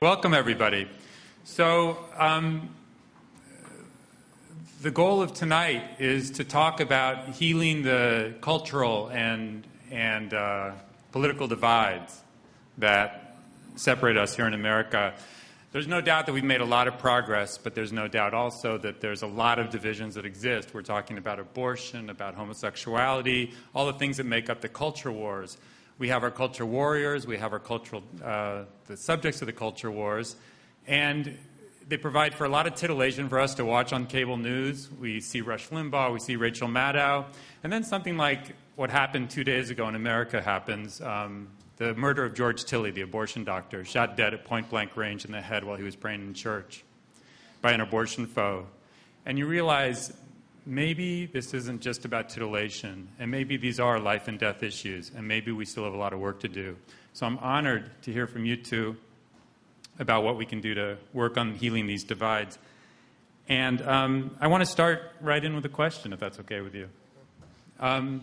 Welcome, everybody. So, the goal of tonight is to talk about healing the cultural and political divides that separate us here in America. There's no doubt that we've made a lot of progress, but there's no doubt also that there's a lot of divisions that exist. We're talking about abortion, about homosexuality, all the things that make up the culture wars. We have our culture warriors, we have our cultural, the subjects of the culture wars, and they provide for a lot of titillation for us to watch on cable news. We see Rush Limbaugh, we see Rachel Maddow, and then something like what happened 2 days ago in America happens. The murder of George Tilley, the abortion doctor, shot dead at point-blank range in the head while he was praying in church by an abortion foe. And you realize maybe this isn't just about titillation, and maybe these are life and death issues, and maybe we still have a lot of work to do. So I'm honored to hear from you two about what we can do to work on healing these divides. And I want to start right in with a question, if that's okay with you. I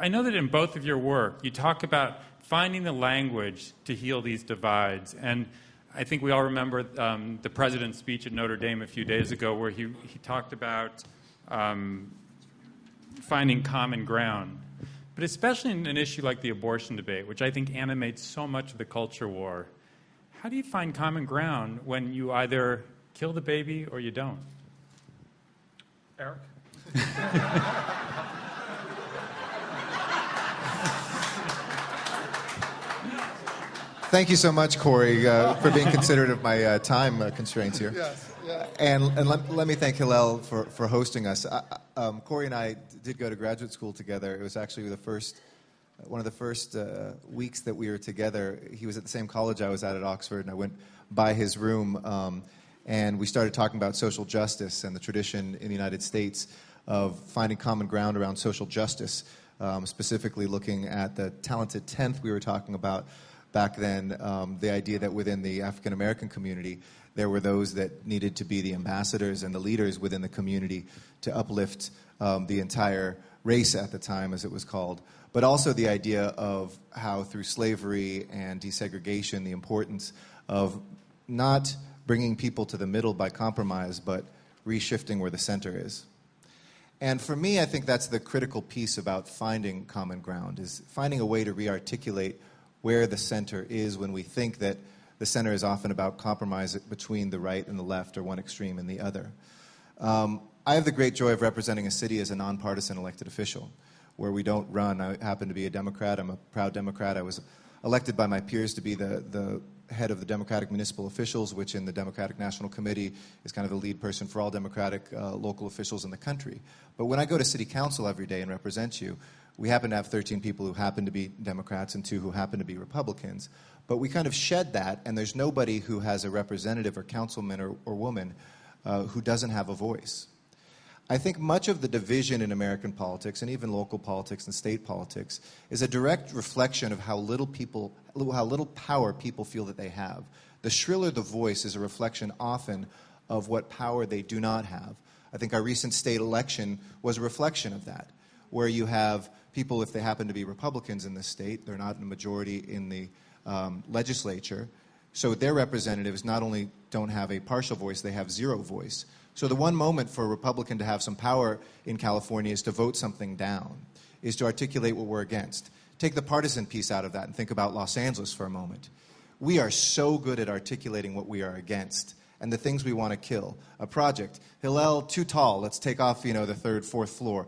know that in both of your work, you talk about finding the language to heal these divides. And I think we all remember the president's speech at Notre Dame a few days ago where he talked about finding common ground. But especially in an issue like the abortion debate, which I think animates so much of the culture war, how do you find common ground when you either kill the baby or you don't? Eric? Thank you so much, Cory, for being considerate of my time constraints here. Yes, yeah. And let me thank Hillel for hosting us. Cory and I did go to graduate school together. It was actually one of the first weeks that we were together. He was at the same college I was at Oxford, and I went by his room, and we started talking about social justice and the tradition in the United States of finding common ground around social justice, specifically looking at the talented 10th we were talking about back then, the idea that within the African American community, there were those that needed to be the ambassadors and the leaders within the community to uplift the entire race at the time, as it was called. But also the idea of how through slavery and desegregation, the importance of not bringing people to the middle by compromise, but reshifting where the center is. And for me, I think that's the critical piece about finding common ground, is finding a way to re-articulate where the center is when we think that the center is often about compromise between the right and the left or one extreme and the other. I have the great joy of representing a city as a nonpartisan elected official where we don't run. I happen to be a Democrat. I'm a proud Democrat. I was elected by my peers to be the head of the Democratic Municipal Officials, which in the Democratic National Committee is kind of the lead person for all Democratic local officials in the country. But when I go to City Council every day and represent you, we happen to have 13 people who happen to be Democrats and 2 who happen to be Republicans. But we kind of shed that, and there's nobody who has a representative or councilman or woman who doesn't have a voice. I think much of the division in American politics, and even local politics and state politics, is a direct reflection of how little power people feel that they have. The shriller the voice is a reflection often of what power they do not have. I think our recent state election was a reflection of that, where you have people, if they happen to be Republicans in the state, they're not in a majority in the legislature, so their representatives not only don't have a partial voice, they have zero voice. So the one moment for a Republican to have some power in California is to vote something down, is to articulate what we're against. Take the partisan piece out of that and think about Los Angeles for a moment. We are so good at articulating what we are against and the things we want to kill. A project, Hillel, too tall, let's take off, the 3rd, 4th floor.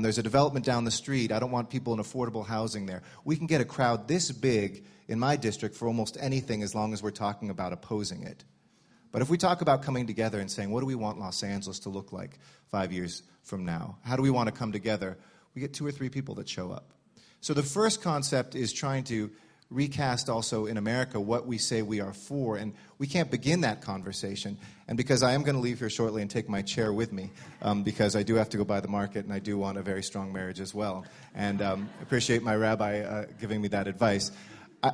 There's a development down the street, I don't want people in affordable housing there. We can get a crowd this big in my district for almost anything as long as we're talking about opposing it. But if we talk about coming together and saying, what do we want Los Angeles to look like 5 years from now? How do we want to come together? We get 2 or 3 people that show up. So the first concept is trying to recast also in America what we say we are for, and we can't begin that conversation. And because I am going to leave here shortly and take my chair with me, because I do have to go by the market, and I do want a very strong marriage as well. And appreciate my rabbi giving me that advice.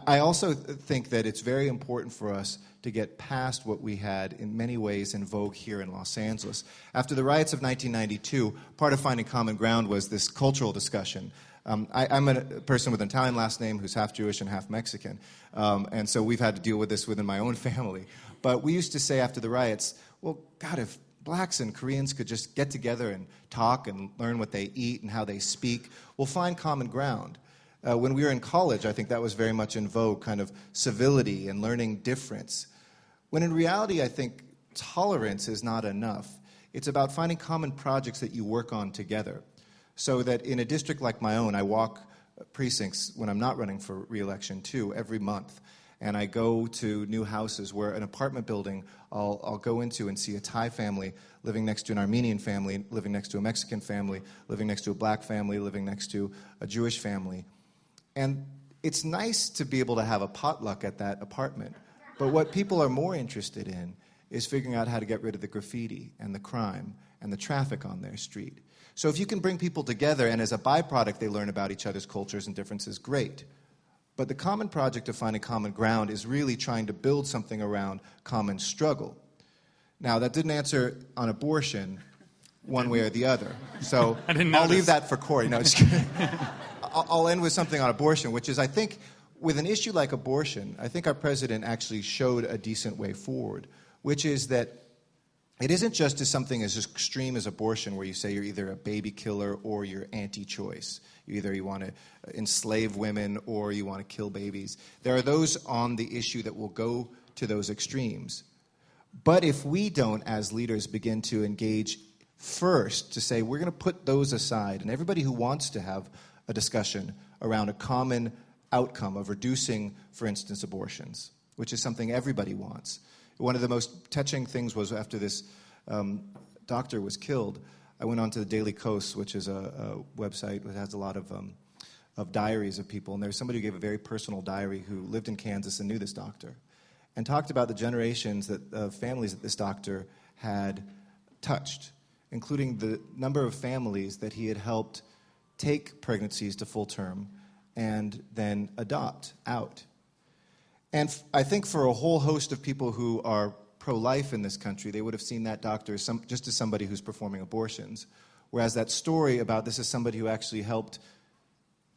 I also think that it's very important for us to get past what we had in many ways in vogue here in Los Angeles. After the riots of 1992, part of finding common ground was this cultural discussion. I'm a person with an Italian last name who's half Jewish and half Mexican, and so we've had to deal with this within my own family. But we used to say after the riots, well, God, if blacks and Koreans could just get together and talk and learn what they eat and how they speak, we'll find common ground. When we were in college, I think that was very much in vogue, kind of civility and learning difference. When in reality, I think tolerance is not enough. It's about finding common projects that you work on together. So that in a district like my own, I walk precincts when I'm not running for re-election too, every month. And I go to new houses where an apartment building I'll go into and see a Thai family living next to an Armenian family, living next to a Mexican family, living next to a black family, living next to a Jewish family. And it's nice to be able to have a potluck at that apartment. But what people are more interested in is figuring out how to get rid of the graffiti and the crime and the traffic on their street. So if you can bring people together and as a byproduct they learn about each other's cultures and differences, great. But the common project of finding common ground is really trying to build something around common struggle. Now, that didn't answer on abortion one way or the other. So I'll leave that for Cory. No, just kidding. I'll end with something on abortion, which is I think with an issue like abortion, I think our president actually showed a decent way forward, which is that it isn't just as something as extreme as abortion where you say you're either a baby killer or you're anti-choice. Either you want to enslave women or you want to kill babies. There are those on the issue that will go to those extremes. But if we don't, as leaders, begin to engage first to say we're going to put those aside, and everybody who wants to have a discussion around a common outcome of reducing, for instance, abortions, which is something everybody wants. One of the most touching things was after this doctor was killed, I went on to the Daily Kos, which is a website that has a lot of diaries of people. And there was somebody who gave a very personal diary who lived in Kansas and knew this doctor and talked about the generations of families that this doctor had touched, including the number of families that he had helped take pregnancies to full term and then adopt out. And I think for a whole host of people who are pro-life in this country, they would have seen that doctor just as somebody who's performing abortions. Whereas that story about this is somebody who actually helped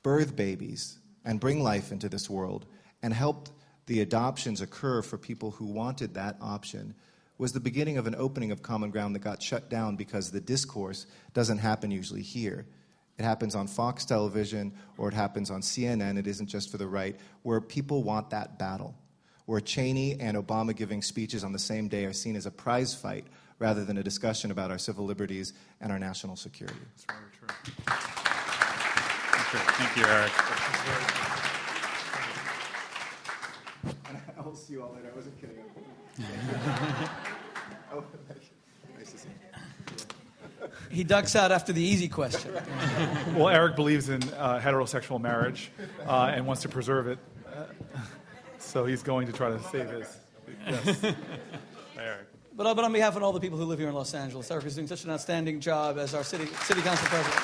birth babies and bring life into this world and helped the adoptions occur for people who wanted that option was the beginning of an opening of common ground that got shut down because the discourse doesn't happen usually here. It happens on Fox television or it happens on CNN. It isn't just for the right, where people want that battle, where Cheney and Obama giving speeches on the same day are seen as a prize fight rather than a discussion about our civil liberties and our national security. That's very true. Thank you, Eric. I'll see you all later. I wasn't kidding. Oh, nice to see you. He ducks out after the easy question. Well, Eric believes in heterosexual marriage and wants to preserve it. So he's going to try to save his. Yes. Eric. But on behalf of all the people who live here in Los Angeles, Eric is doing such an outstanding job as our city council president.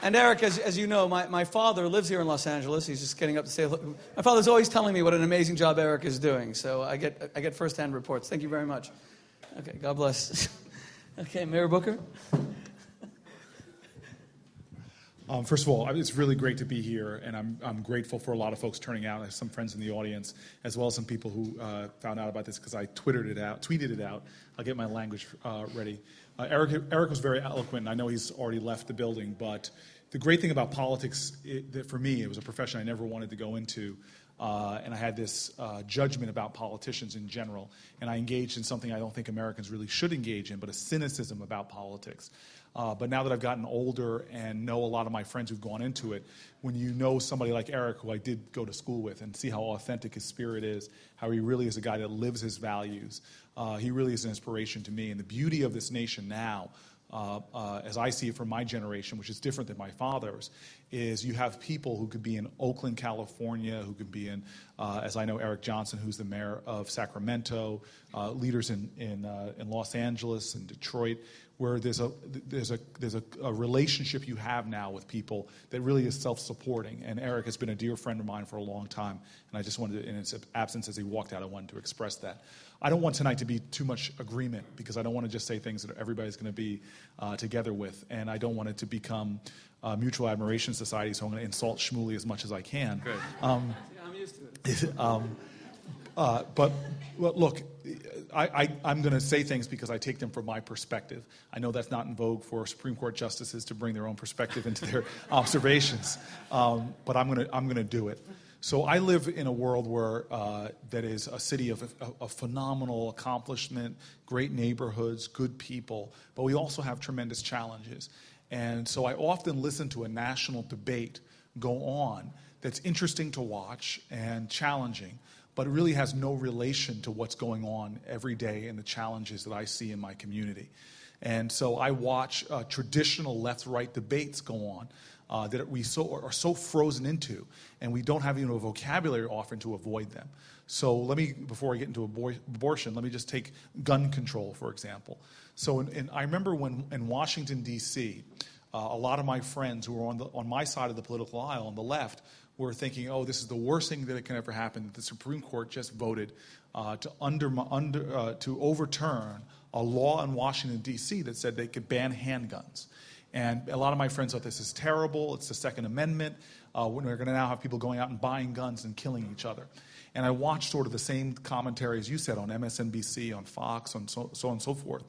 And Eric, as you know, my father lives here in Los Angeles. He's just getting up to say hello. My father's always telling me what an amazing job Eric is doing. So I get firsthand reports. Thank you very much. Okay, God bless. Okay, Mayor Booker. First of all, it's really great to be here, and I'm grateful for a lot of folks turning out. I have some friends in the audience, as well as some people who found out about this because I tweeted it out. I'll get my language ready. Eric was very eloquent, and I know he's already left the building, but the great thing about politics, for me, it was a profession I never wanted to go into, and I had this judgment about politicians in general, and I engaged in something I don't think Americans really should engage in, but a cynicism about politics. But now that I've gotten older and know a lot of my friends who've gone into it, when you know somebody like Eric, who I did go to school with, and see how authentic his spirit is, how he really is a guy that lives his values, he really is an inspiration to me. And the beauty of this nation now, as I see it from my generation, which is different than my father's, is you have people who could be in Oakland, California, who could be in as I know Eric Johnson, who's the mayor of Sacramento, leaders in Los Angeles and Detroit, where there's a relationship you have now with people that really is self-supporting. And Eric has been a dear friend of mine for a long time, and I just wanted to, in his absence as he walked out, I wanted to express that. I don't want tonight to be too much agreement, because I don't want to just say things that everybody's going to be together with, and I don't want it to become a mutual admiration society, so I'm going to insult Shmuley as much as I can. Good. I'm used to it. But look, I'm going to say things because I take them from my perspective. I know that's not in vogue for Supreme Court justices to bring their own perspective into their observations, but I'm going to do it. So I live in a world where that is a city of phenomenal accomplishment, great neighborhoods, good people, but we also have tremendous challenges. And so I often listen to a national debate go on that's interesting to watch and challenging, but it really has no relation to what's going on every day and the challenges that I see in my community. And so I watch traditional left-right debates go on that we are so frozen into, and we don't have even a vocabulary often to avoid them. So let me, before I get into abortion, let me just take gun control, for example. So I remember when in Washington, D.C., a lot of my friends who were on my side of the political aisle, on the left, were thinking, oh, this is the worst thing that can ever happen, that the Supreme Court just voted to overturn a law in Washington, D.C. that said they could ban handguns. And a lot of my friends thought this is terrible. It's the Second Amendment. We're going to now have people going out and buying guns and killing each other. And I watched sort of the same commentary as you said on MSNBC, on Fox, on so on and so forth.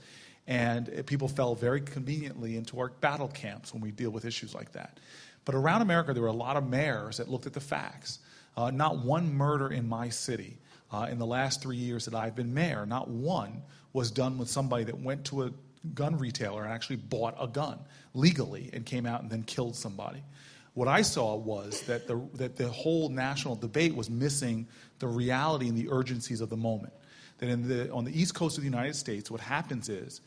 And people fell very conveniently into our battle camps when we deal with issues like that. But around America, there were a lot of mayors that looked at the facts. Not one murder in my city in the last 3 years that I've been mayor, not one was done with somebody that went to a gun retailer and actually bought a gun legally and came out and then killed somebody. What I saw was that the whole national debate was missing the reality and the urgencies of the moment. That on the East Coast of the United States, what happens is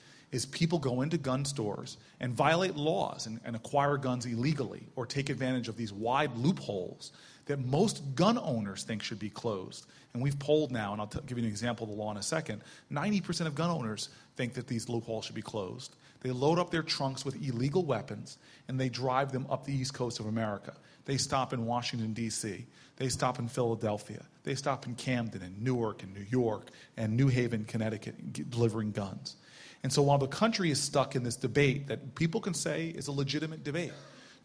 people go into gun stores and violate laws and acquire guns illegally or take advantage of these wide loopholes that most gun owners think should be closed. And we've polled now, and I'll give you an example of the law in a second, 90% of gun owners think that these loopholes should be closed. They load up their trunks with illegal weapons, and they drive them up the East Coast of America. They stop in Washington, D.C. They stop in Philadelphia. They stop in Camden and Newark and New York and New Haven, Connecticut, delivering guns. And so while the country is stuck in this debate that people can say is a legitimate debate,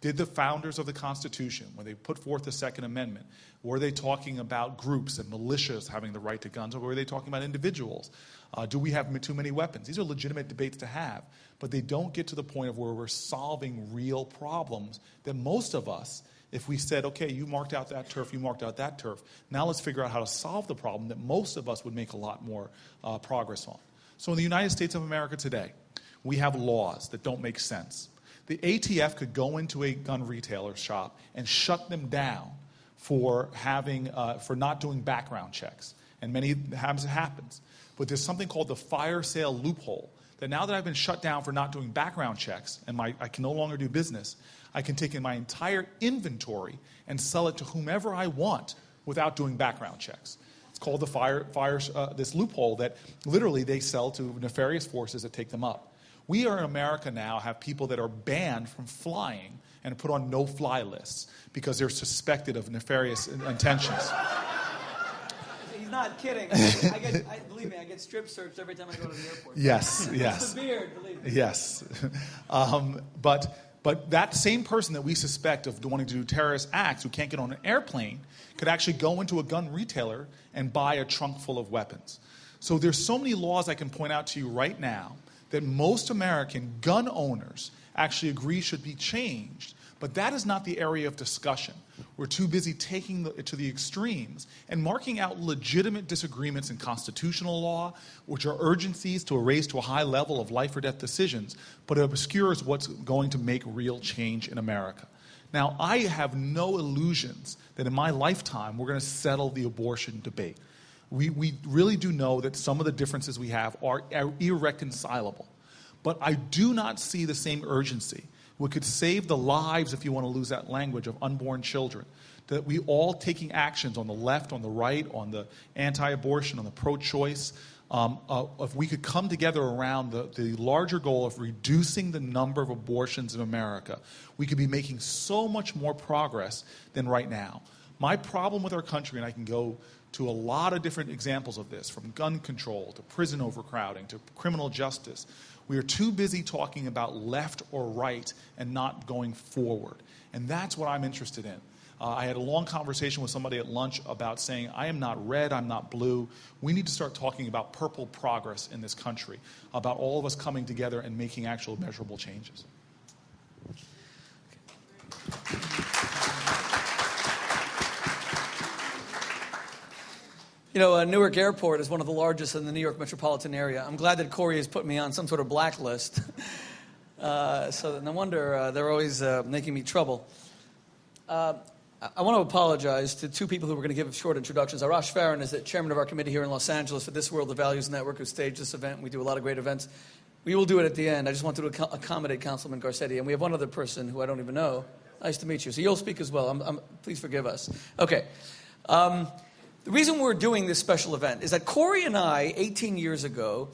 did the founders of the Constitution, when they put forth the Second Amendment, were they talking about groups and militias having the right to guns, or were they talking about individuals? Do we have too many weapons? These are legitimate debates to have, but they don't get to the point of where we're solving real problems that most of us, if we said, okay, you marked out that turf, you marked out that turf, now let's figure out how to solve the problem that most of us would make a lot more progress on. So in the United States of America today, we have laws that don't make sense. The ATF could go into a gun retailer shop and shut them down for not doing background checks. And many times it happens. But there's something called the fire sale loophole, that now that I've been shut down for not doing background checks and I can no longer do business, I can take in my entire inventory and sell it to whomever I want without doing background checks. It's called the this loophole that literally they sell to nefarious forces that take them up. We are in America now have people that are banned from flying and put on no-fly lists because they're suspected of nefarious intentions. He's not kidding. Believe me, I get strip searched every time I go to the airport. Yes. It's the beard, believe me. Yes. But that same person that we suspect of wanting to do terrorist acts who can't get on an airplane could actually go into a gun retailer and buy a trunk full of weapons. So there's so many laws I can point out to you right now that most American gun owners actually agree should be changed. But that is not the area of discussion. We're too busy taking it to the extremes and marking out legitimate disagreements in constitutional law, which are urgencies to raise to a high level of life or death decisions, but it obscures what's going to make real change in America. Now, I have no illusions that in my lifetime we're going to settle the abortion debate. We really do know that some of the differences we have are irreconcilable. But I do not see the same urgency We could save the lives, if you want to lose that language, of unborn children. That we all taking actions on the left, on the right, on the anti-abortion, on the pro-choice, if we could come together around the larger goal of reducing the number of abortions in America, we could be making so much more progress than right now. My problem with our country, and I can go to a lot of different examples of this, from gun control to prison overcrowding to criminal justice, we are too busy talking about left or right and not going forward. And that's what I'm interested in. I had a long conversation with somebody at lunch about saying, I am not red, I'm not blue. We need to start talking about purple progress in this country, about all of us coming together and making actual measurable changes. You know, Newark Airport is one of the largest in the New York metropolitan area. I'm glad that Cory has put me on some sort of blacklist. So no wonder they're always making me trouble. I want to apologize to two people who were going to give short introductions. Arash Farron is the chairman of our committee here in Los Angeles for This World, the Values Network, who staged this event. We do a lot of great events. We will do it at the end. I just wanted to accommodate Councilman Garcetti. And we have one other person who I don't even know. Nice to meet you. So you'll speak as well. Please forgive us. Okay. The reason we're doing this special event is that Cory and I, 18 years ago,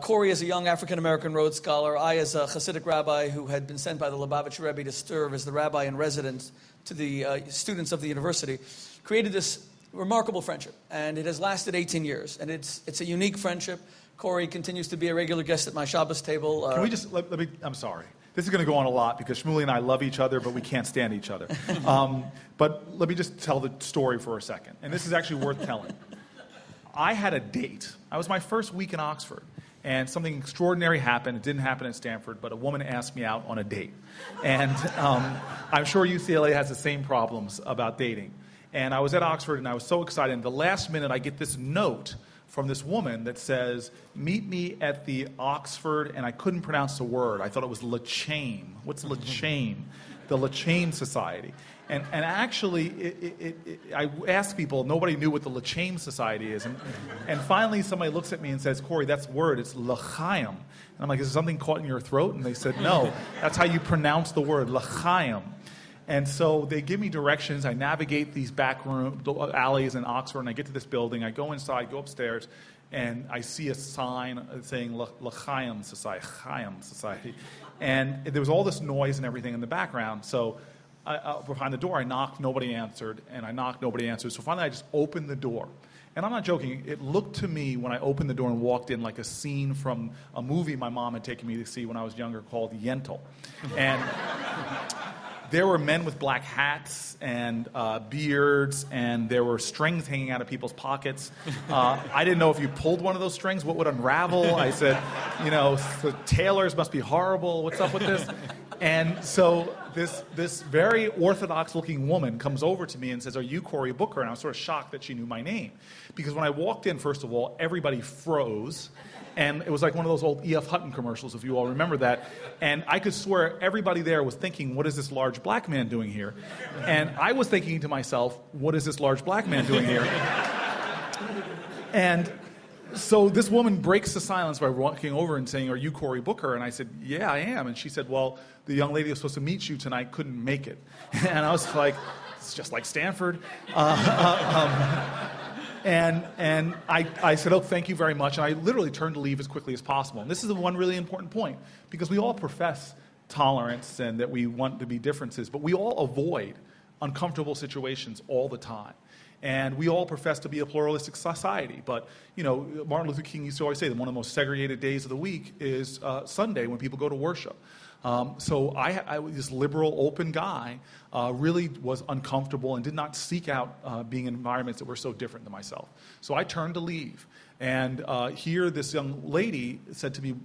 Cory as a young African-American Rhodes Scholar, I as a Hasidic rabbi who had been sent by the Lubavitch Rebbe to serve as the rabbi in residence to the students of the university, created this remarkable friendship. And it has lasted 18 years. And it's a unique friendship. Cory continues to be a regular guest at my Shabbos table. Can we just, let me, I'm sorry. This is going to go on a lot because Shmuley and I love each other, but we can't stand each other. But let me just tell the story for a second. And this is actually worth telling. I had a date. I was my first week in Oxford. And something extraordinary happened. It didn't happen at Stanford, but a woman asked me out on a date. And I'm sure UCLA has the same problems about dating. And I was at Oxford, and I was so excited. And the last minute, I get this note from this woman that says, meet me at the Oxford, and I couldn't pronounce the word. I thought it was Lachaim. What's Lachaim? The Lachaim Society. And actually, I asked people, nobody knew what the Lachaim Society is. And finally, somebody looks at me and says, Cory, that's the word. It's L'chaim. And I'm like, is there something caught in your throat? And they said, no, that's how you pronounce the word, L'chaim. And so they give me directions. I navigate these back room alleys in Oxford, and I get to this building. I go inside, go upstairs, and I see a sign saying L'chaim Society. And there was all this noise and everything in the background. So behind the door, I knocked, nobody answered, and I knocked, nobody answered. So finally, I just opened the door. And I'm not joking. It looked to me when I opened the door and walked in like a scene from a movie my mom had taken me to see when I was younger called Yentl. And there were men with black hats and beards, and there were strings hanging out of people's pockets. I didn't know if you pulled one of those strings, what would unravel? I said, you know, the tailors must be horrible. What's up with this? And so this very orthodox-looking woman comes over to me and says, are you Cory Booker? And I was sort of shocked that she knew my name. Because when I walked in, first of all, everybody froze. And it was like one of those old E.F. Hutton commercials, if you all remember that. And I could swear everybody there was thinking, what is this large black man doing here? And I was thinking to myself, what is this large black man doing here? And so this woman breaks the silence by walking over and saying, are you Cory Booker? And I said, yeah, I am. And she said, well, the young lady who was supposed to meet you tonight couldn't make it. And I was like, it's just like Stanford. And I said, oh, thank you very much. And I literally turned to leave as quickly as possible. And this is the one really important point, because we all profess tolerance and that we want to be differences, but we all avoid uncomfortable situations all the time. And we all profess to be a pluralistic society. But, you know, Martin Luther King used to always say that one of the most segregated days of the week is Sunday when people go to worship. So I was this liberal, open guy, really was uncomfortable and did not seek out being in environments that were so different than myself. So I turned to leave. And here this young lady said to me,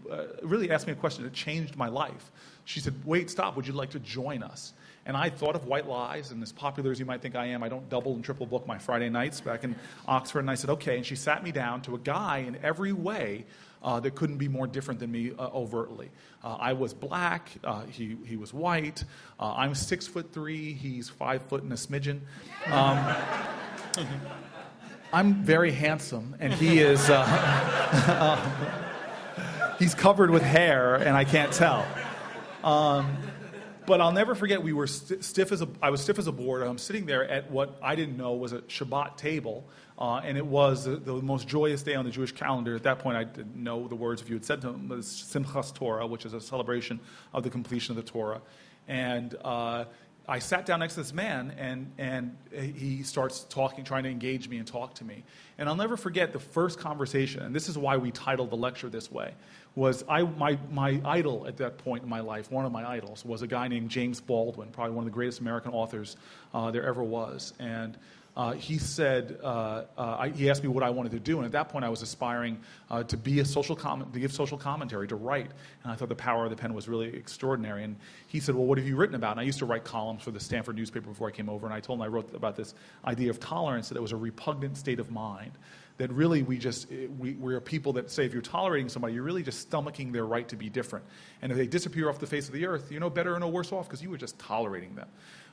really asked me a question that changed my life. She said, wait, stop, would you like to join us? And I thought of White Lies, and as popular as you might think I am, I don't double and triple book my Friday nights back in Oxford. And I said, okay. And she sat me down to a guy in every way that couldn't be more different than me overtly. I was black, he was white, I'm 6'3", he's 5 foot and a smidgen. I'm very handsome, and he is, he's covered with hair, and I can't tell. But I'll never forget, we were I was stiff as a board. I'm sitting there at what I didn't know was a Shabbat table, and it was the most joyous day on the Jewish calendar. At that point, I didn't know the words. If you had said to them, it was Simchas Torah, which is a celebration of the completion of the Torah. And I sat down next to this man, and he starts talking, trying to engage me and talk to me. And I'll never forget the first conversation, and this is why we titled the lecture this way, was my idol at that point in my life, one of my idols, was a guy named James Baldwin, probably one of the greatest American authors there ever was. And he said, he asked me what I wanted to do, and at that point I was aspiring to give social commentary, to write, and I thought the power of the pen was really extraordinary. And he said, well, what have you written about? And I used to write columns for the Stanford newspaper before I came over, and I told him I wrote about this idea of tolerance, that it was a repugnant state of mind, that really we're people that say if you're tolerating somebody, you're really just stomaching their right to be different. And if they disappear off the face of the earth, you're no better or no worse off because you were just tolerating them.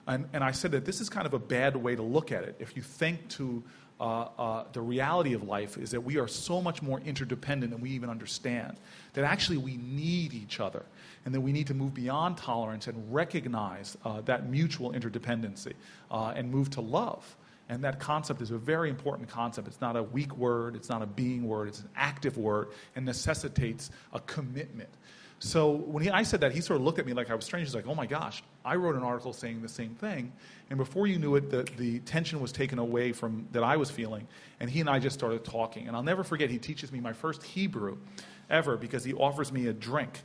And I said that this is kind of a bad way to look at it. If you think to the reality of life is that we are so much more interdependent than we even understand, that actually we need each other, and that we need to move beyond tolerance and recognize that mutual interdependency and move to love. And that concept is a very important concept. It's not a weak word. It's not a being word. It's an active word and necessitates a commitment. So when I said that, he sort of looked at me like I was strange. He's like, oh my gosh, I wrote an article saying the same thing. And before you knew it, the tension was taken away from that I was feeling. And he and I just started talking. And I'll never forget, he teaches me my first Hebrew ever because he offers me a drink.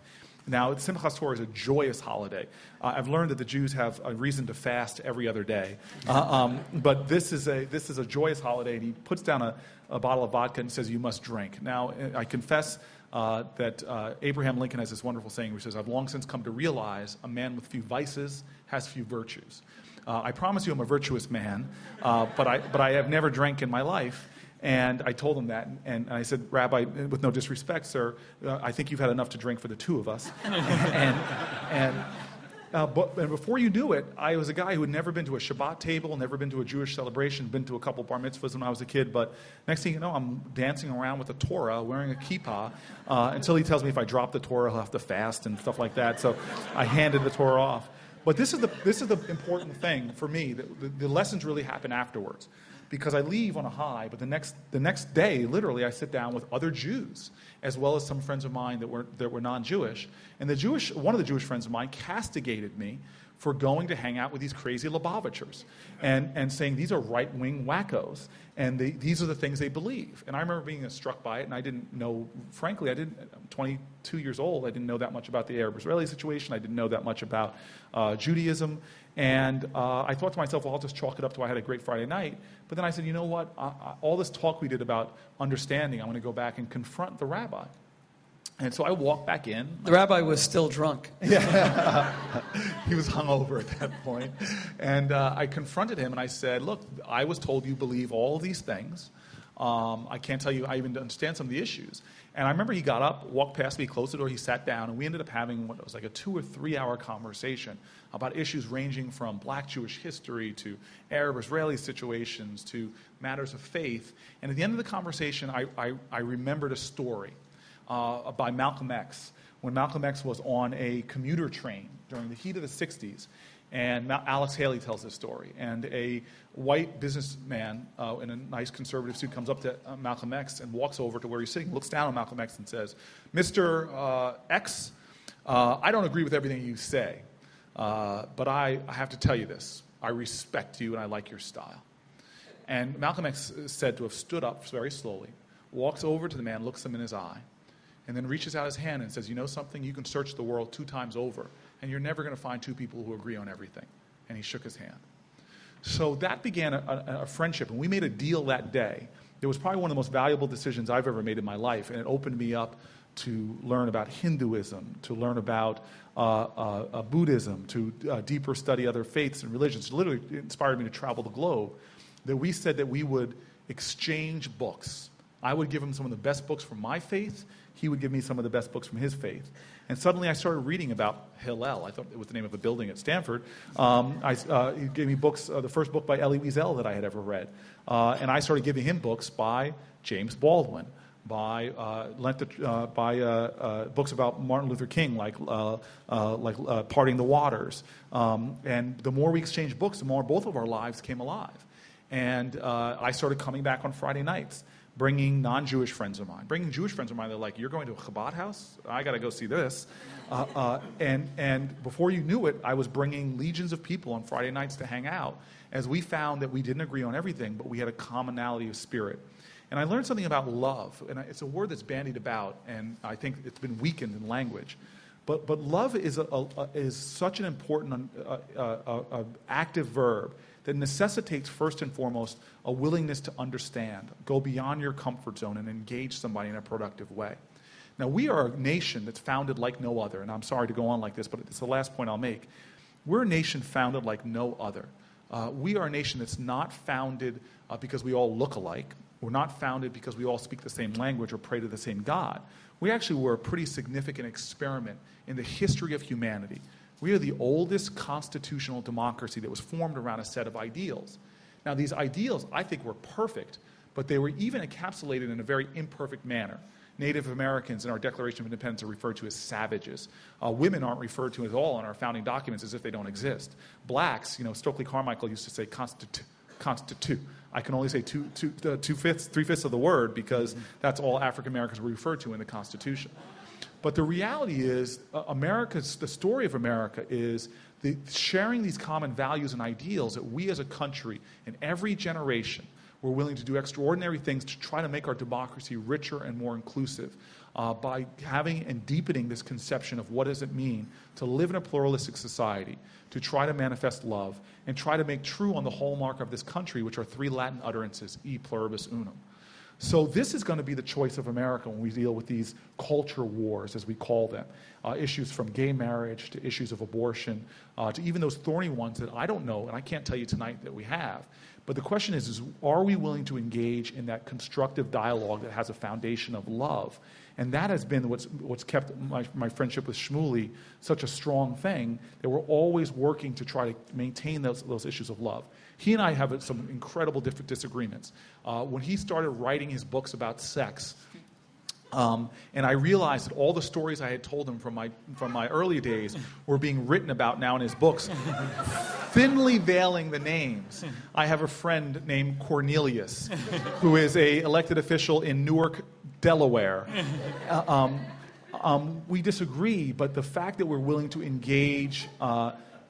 Now, Simchas Torah is a joyous holiday. I've learned that the Jews have a reason to fast every other day. But this is a joyous holiday, and he puts down a bottle of vodka and says, you must drink. Now, I confess that Abraham Lincoln has this wonderful saying which says, I've long since come to realize a man with few vices has few virtues. I promise you I'm a virtuous man, but I have never drank in my life. And I told him that, and I said, Rabbi, with no disrespect, sir, I think you've had enough to drink for the two of us. But before you knew it, I was a guy who had never been to a Shabbat table, never been to a Jewish celebration, been to a couple bar mitzvahs when I was a kid, but next thing you know, I'm dancing around with a Torah, wearing a kippah, until he tells me if I drop the Torah, I'll have to fast and stuff like that. So I handed the Torah off. But this is the important thing for me. The lessons really happen afterwards. Because I leave on a high, but the next day, literally, I sit down with other Jews, as well as some friends of mine that were non-Jewish. And one of the Jewish friends of mine castigated me for going to hang out with these crazy Lubavitchers and saying these are right-wing wackos, and these are the things they believe. And I remember being struck by it, and I didn't know, frankly, I'm 22 years old, I didn't know that much about the Arab-Israeli situation, I didn't know that much about Judaism, and I thought to myself, well, I'll just chalk it up to I had a great Friday night. But then I said, you know what, all this talk we did about understanding, I'm going to go back and confront the rabbi. And so I walked back in. The rabbi was still drunk. Yeah, he was hungover at that point. And I confronted him and I said, look, I was told you believe all of these things. I can't tell you I even understand some of the issues. And I remember he got up, walked past me, closed the door, he sat down, and we ended up having what was like a 2 or 3 hour conversation about issues ranging from black Jewish history to Arab-Israeli situations to matters of faith. And at the end of the conversation, I remembered a story by Malcolm X, when Malcolm X was on a commuter train during the heat of the 60s. And Alex Haley tells this story. And a white businessman in a nice conservative suit comes up to Malcolm X and walks over to where he's sitting, looks down on Malcolm X and says, Mr. X, I don't agree with everything you say, but I have to tell you this. I respect you and I like your style. And Malcolm X is said to have stood up very slowly, walks over to the man, looks him in his eye, and then reaches out his hand and says, you know something? You can search the world 2 times over, and you're never going to find 2 people who agree on everything. And he shook his hand. So that began a friendship, and we made a deal that day. It was probably one of the most valuable decisions I've ever made in my life, and it opened me up to learn about Hinduism, to learn about Buddhism, to deeper study other faiths and religions. It literally inspired me to travel the globe. That we said that we would exchange books. I would give him some of the best books from my faith. He would give me some of the best books from his faith. And suddenly I started reading about Hillel. I thought it was the name of a building at Stanford. He gave me books, the first book by Elie Wiesel that I had ever read. And I started giving him books by James Baldwin, by books about Martin Luther King, like Parting the Waters. And the more we exchanged books, the more both of our lives came alive. And I started coming back on Friday nights, bringing non-Jewish friends of mine. Bringing Jewish friends of mine, they're like, you're going to a Chabad house? I got to go see this. And before you knew it, I was bringing legions of people on Friday nights to hang out, as we found that we didn't agree on everything, but we had a commonality of spirit. And I learned something about love, and it's a word that's bandied about, and I think it's been weakened in language. But love is such an important active verb that necessitates, first and foremost, a willingness to understand, go beyond your comfort zone, and engage somebody in a productive way. Now, we are a nation that's founded like no other, and I'm sorry to go on like this, but it's the last point I'll make. We're a nation founded like no other. We are a nation that's not founded because we all look alike. We're not founded because we all speak the same language or pray to the same God. We actually were a pretty significant experiment in the history of humanity. We are the oldest constitutional democracy that was formed around a set of ideals. Now, these ideals, I think, were perfect, but they were even encapsulated in a very imperfect manner. Native Americans in our Declaration of Independence are referred to as savages. Women aren't referred to at all in our founding documents, as if they don't exist. Blacks, Stokely Carmichael used to say constitute. I can only say three-fifths of the word, because that's all African Americans were referred to in the Constitution. But the reality is, the story of America is sharing these common values and ideals that we as a country, in every generation, we're willing to do extraordinary things to try to make our democracy richer and more inclusive by having and deepening this conception of what does it mean to live in a pluralistic society, to try to manifest love, and try to make true on the hallmark of this country, which are three Latin utterances, e pluribus unum. So this is going to be the choice of America when we deal with these culture wars, as we call them, issues from gay marriage to issues of abortion, to even those thorny ones that I don't know, and I can't tell you tonight that we have. But the question is are we willing to engage in that constructive dialogue that has a foundation of love? And that has been what's kept my friendship with Shmuley such a strong thing, that we're always working to try to maintain those issues of love. He and I have some incredible different disagreements. When he started writing his books about sex, and I realized that all the stories I had told him from my early days were being written about now in his books, thinly veiling the names. I have a friend named Cornelius, who is an elected official in Newark, Delaware. We disagree, but the fact that we're willing to engage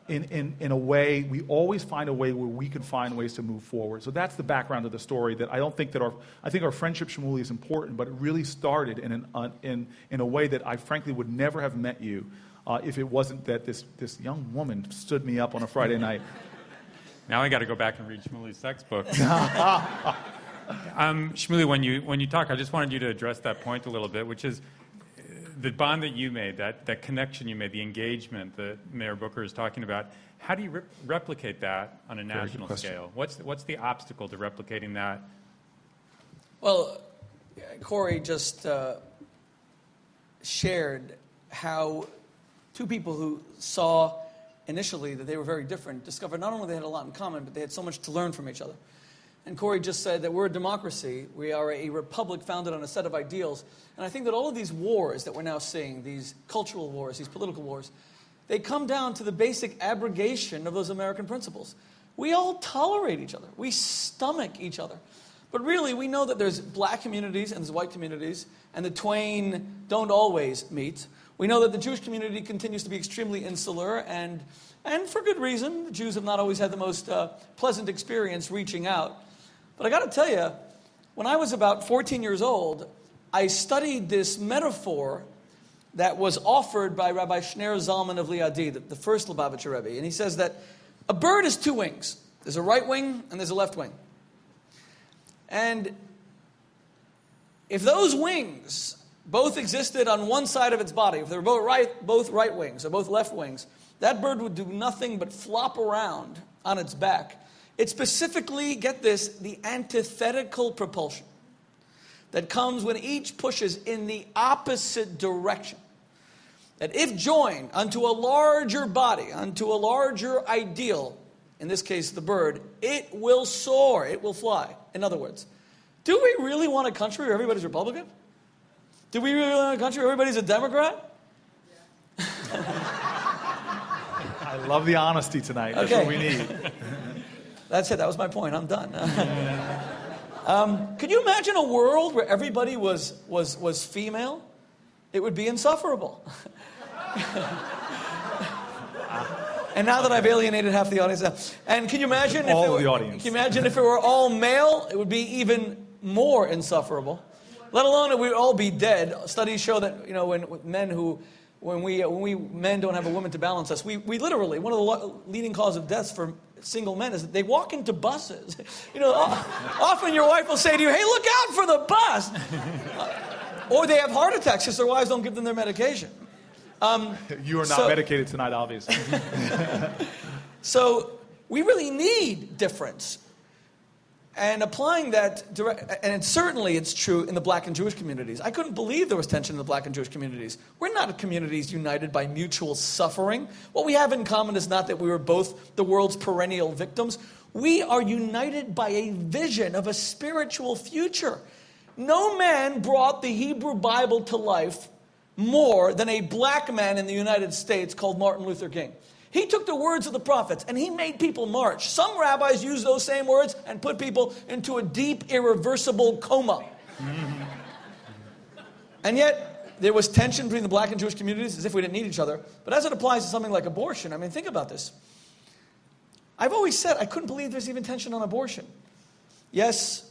in a way, we always find a way where we can find ways to move forward. So that's the background of the story. That I don't think that I think our friendship, Shmuley, is important, but it really started in a way that I frankly would never have met you if it wasn't that this young woman stood me up on a Friday night. Now I got to go back and read Shmuley's sex book. Shmuley, when you talk, I just wanted you to address that point a little bit, which is the bond that you made, that connection you made, the engagement that Mayor Booker is talking about. How do you replicate that on a national scale? What's the obstacle to replicating that? Well, Cory just shared how two people who saw initially that they were very different discovered not only they had a lot in common, but they had so much to learn from each other. And Cory just said that we're a democracy. We are a republic founded on a set of ideals. And I think that all of these wars that we're now seeing, these cultural wars, these political wars, they come down to the basic abrogation of those American principles. We all tolerate each other. We stomach each other. But really, we know that there's black communities and there's white communities, and the twain don't always meet. We know that the Jewish community continues to be extremely insular, and for good reason. The Jews have not always had the most pleasant experience reaching out. But I got to tell you, when I was about 14 years old, I studied this metaphor that was offered by Rabbi Shner Zalman of Liadi, the first Lubavitcher Rebbe. And he says that a bird has two wings. There's a right wing and there's a left wing. And if those wings both existed on one side of its body, if they were both right wings or both left wings, that bird would do nothing but flop around on its back. It specifically, get this, the antithetical propulsion that comes when each pushes in the opposite direction. That if joined unto a larger body, unto a larger ideal, in this case the bird, it will soar, it will fly. In other words, do we really want a country where everybody's Republican? Did we really live in a country where everybody's a Democrat? I love the honesty tonight. That's what we need. That's it. That was my point. I'm done. Could you imagine a world where everybody was female? It would be insufferable. And now that I've alienated half the audience, and can you imagine the audience? Can you imagine if it were all male? It would be even more insufferable. Let alone it would all be dead. Studies show that when men don't have a woman to balance us, we literally, one of the leading causes of deaths for single men is that they walk into buses. Often your wife will say to you, "Hey, look out for the bus," or they have heart attacks because their wives don't give them their medication. You are not medicated tonight, obviously. So we really need difference. And applying that, certainly it's true in the black and Jewish communities. I couldn't believe there was tension in the black and Jewish communities. We're not communities united by mutual suffering. What we have in common is not that we were both the world's perennial victims. We are united by a vision of a spiritual future. No man brought the Hebrew Bible to life more than a black man in the United States called Martin Luther King. He took the words of the prophets and he made people march. Some rabbis used those same words and put people into a deep, irreversible coma. And yet, there was tension between the black and Jewish communities as if we didn't need each other. But as it applies to something like abortion, I mean, think about this. I've always said I couldn't believe there's even tension on abortion. Yes,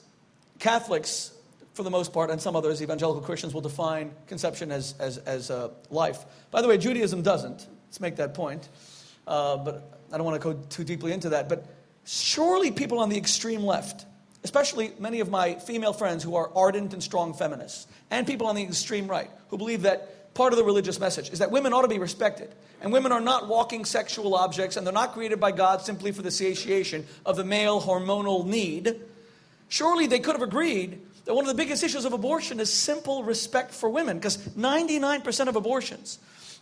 Catholics, for the most part, and some others, evangelical Christians, will define conception as life. By the way, Judaism doesn't. Let's make that point. But I don't want to go too deeply into that. But surely people on the extreme left, especially many of my female friends who are ardent and strong feminists, and people on the extreme right who believe that part of the religious message is that women ought to be respected, and women are not walking sexual objects, and they're not created by God simply for the satiation of the male hormonal need, surely they could have agreed that one of the biggest issues of abortion is simple respect for women, because 99% of abortions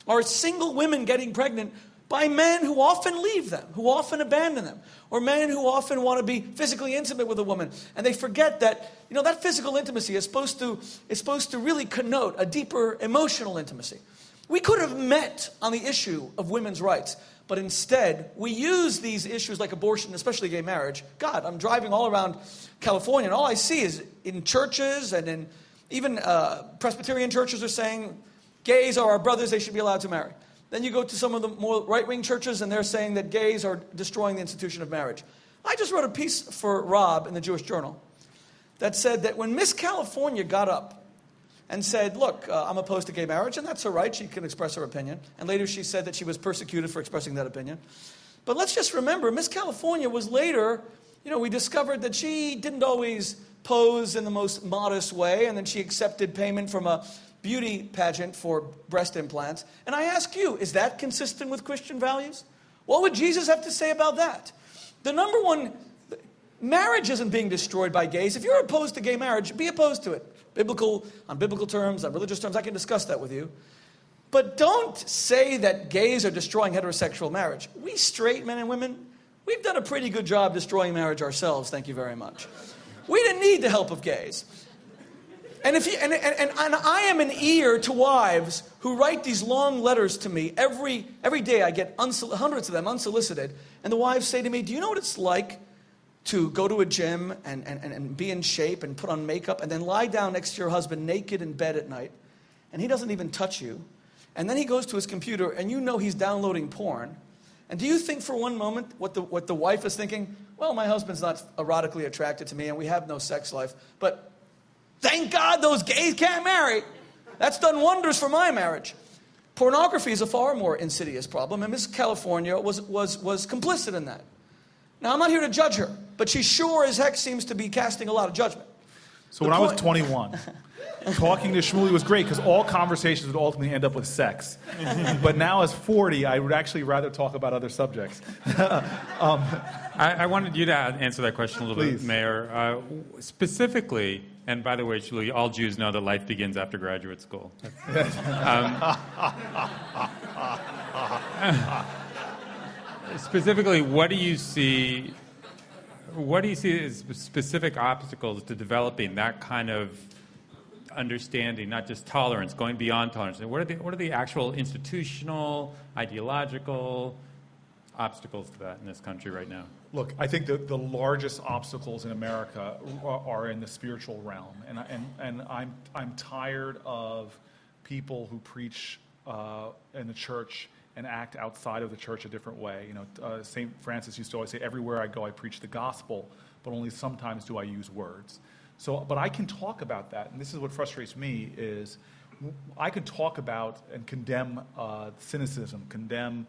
are single women getting pregnant by men who often leave them, who often abandon them, or men who often want to be physically intimate with a woman. And they forget that, that physical intimacy is supposed to really connote a deeper emotional intimacy. We could have met on the issue of women's rights, but instead we use these issues like abortion, especially gay marriage. God, I'm driving all around California, and all I see is in churches and in even Presbyterian churches are saying gays are our brothers, they should be allowed to marry. Then you go to some of the more right-wing churches, and they're saying that gays are destroying the institution of marriage. I just wrote a piece for Rob in the Jewish Journal that said that when Miss California got up and said, look, I'm opposed to gay marriage, and that's her right, she can express her opinion. And later she said that she was persecuted for expressing that opinion. But let's just remember, Miss California was later, we discovered that she didn't always pose in the most modest way, and then she accepted payment from a beauty pageant for breast implants. And I ask you, is that consistent with Christian values? What would Jesus have to say about that? The number one, marriage isn't being destroyed by gays. If you're opposed to gay marriage, be opposed to it. On biblical terms, on religious terms, I can discuss that with you. But don't say that gays are destroying heterosexual marriage. We straight men and women, we've done a pretty good job destroying marriage ourselves, thank you very much. We didn't need the help of gays. And I am an ear to wives who write these long letters to me. Every day I get hundreds of them unsolicited. And the wives say to me, do you know what it's like to go to a gym and be in shape and put on makeup and then lie down next to your husband naked in bed at night and he doesn't even touch you? And then he goes to his computer and he's downloading porn. And do you think for one moment what the wife is thinking? Well, my husband's not erotically attracted to me and we have no sex life, but thank God those gays can't marry. That's done wonders for my marriage. Pornography is a far more insidious problem, and Miss California was complicit in that. Now, I'm not here to judge her, but she sure as heck seems to be casting a lot of judgment. So when I was 21, talking to Shmuley was great because all conversations would ultimately end up with sex. But now as 40, I would actually rather talk about other subjects. I wanted you to answer that question a little bit, Mayor. Specifically, and by the way, Shmuley, all Jews know that life begins after graduate school. Specifically, what do you see as specific obstacles to developing that kind of understanding, not just tolerance, going beyond tolerance? And what are the actual institutional, ideological obstacles to that in this country right now? Look, I think the largest obstacles in America are in the spiritual realm, and I'm tired of people who preach in the church and act outside of the church a different way. You know, St. Francis used to always say, "Everywhere I go, I preach the gospel, but only sometimes do I use words." So, but I can talk about that, and this is what frustrates me is I can talk about and condemn cynicism, condemn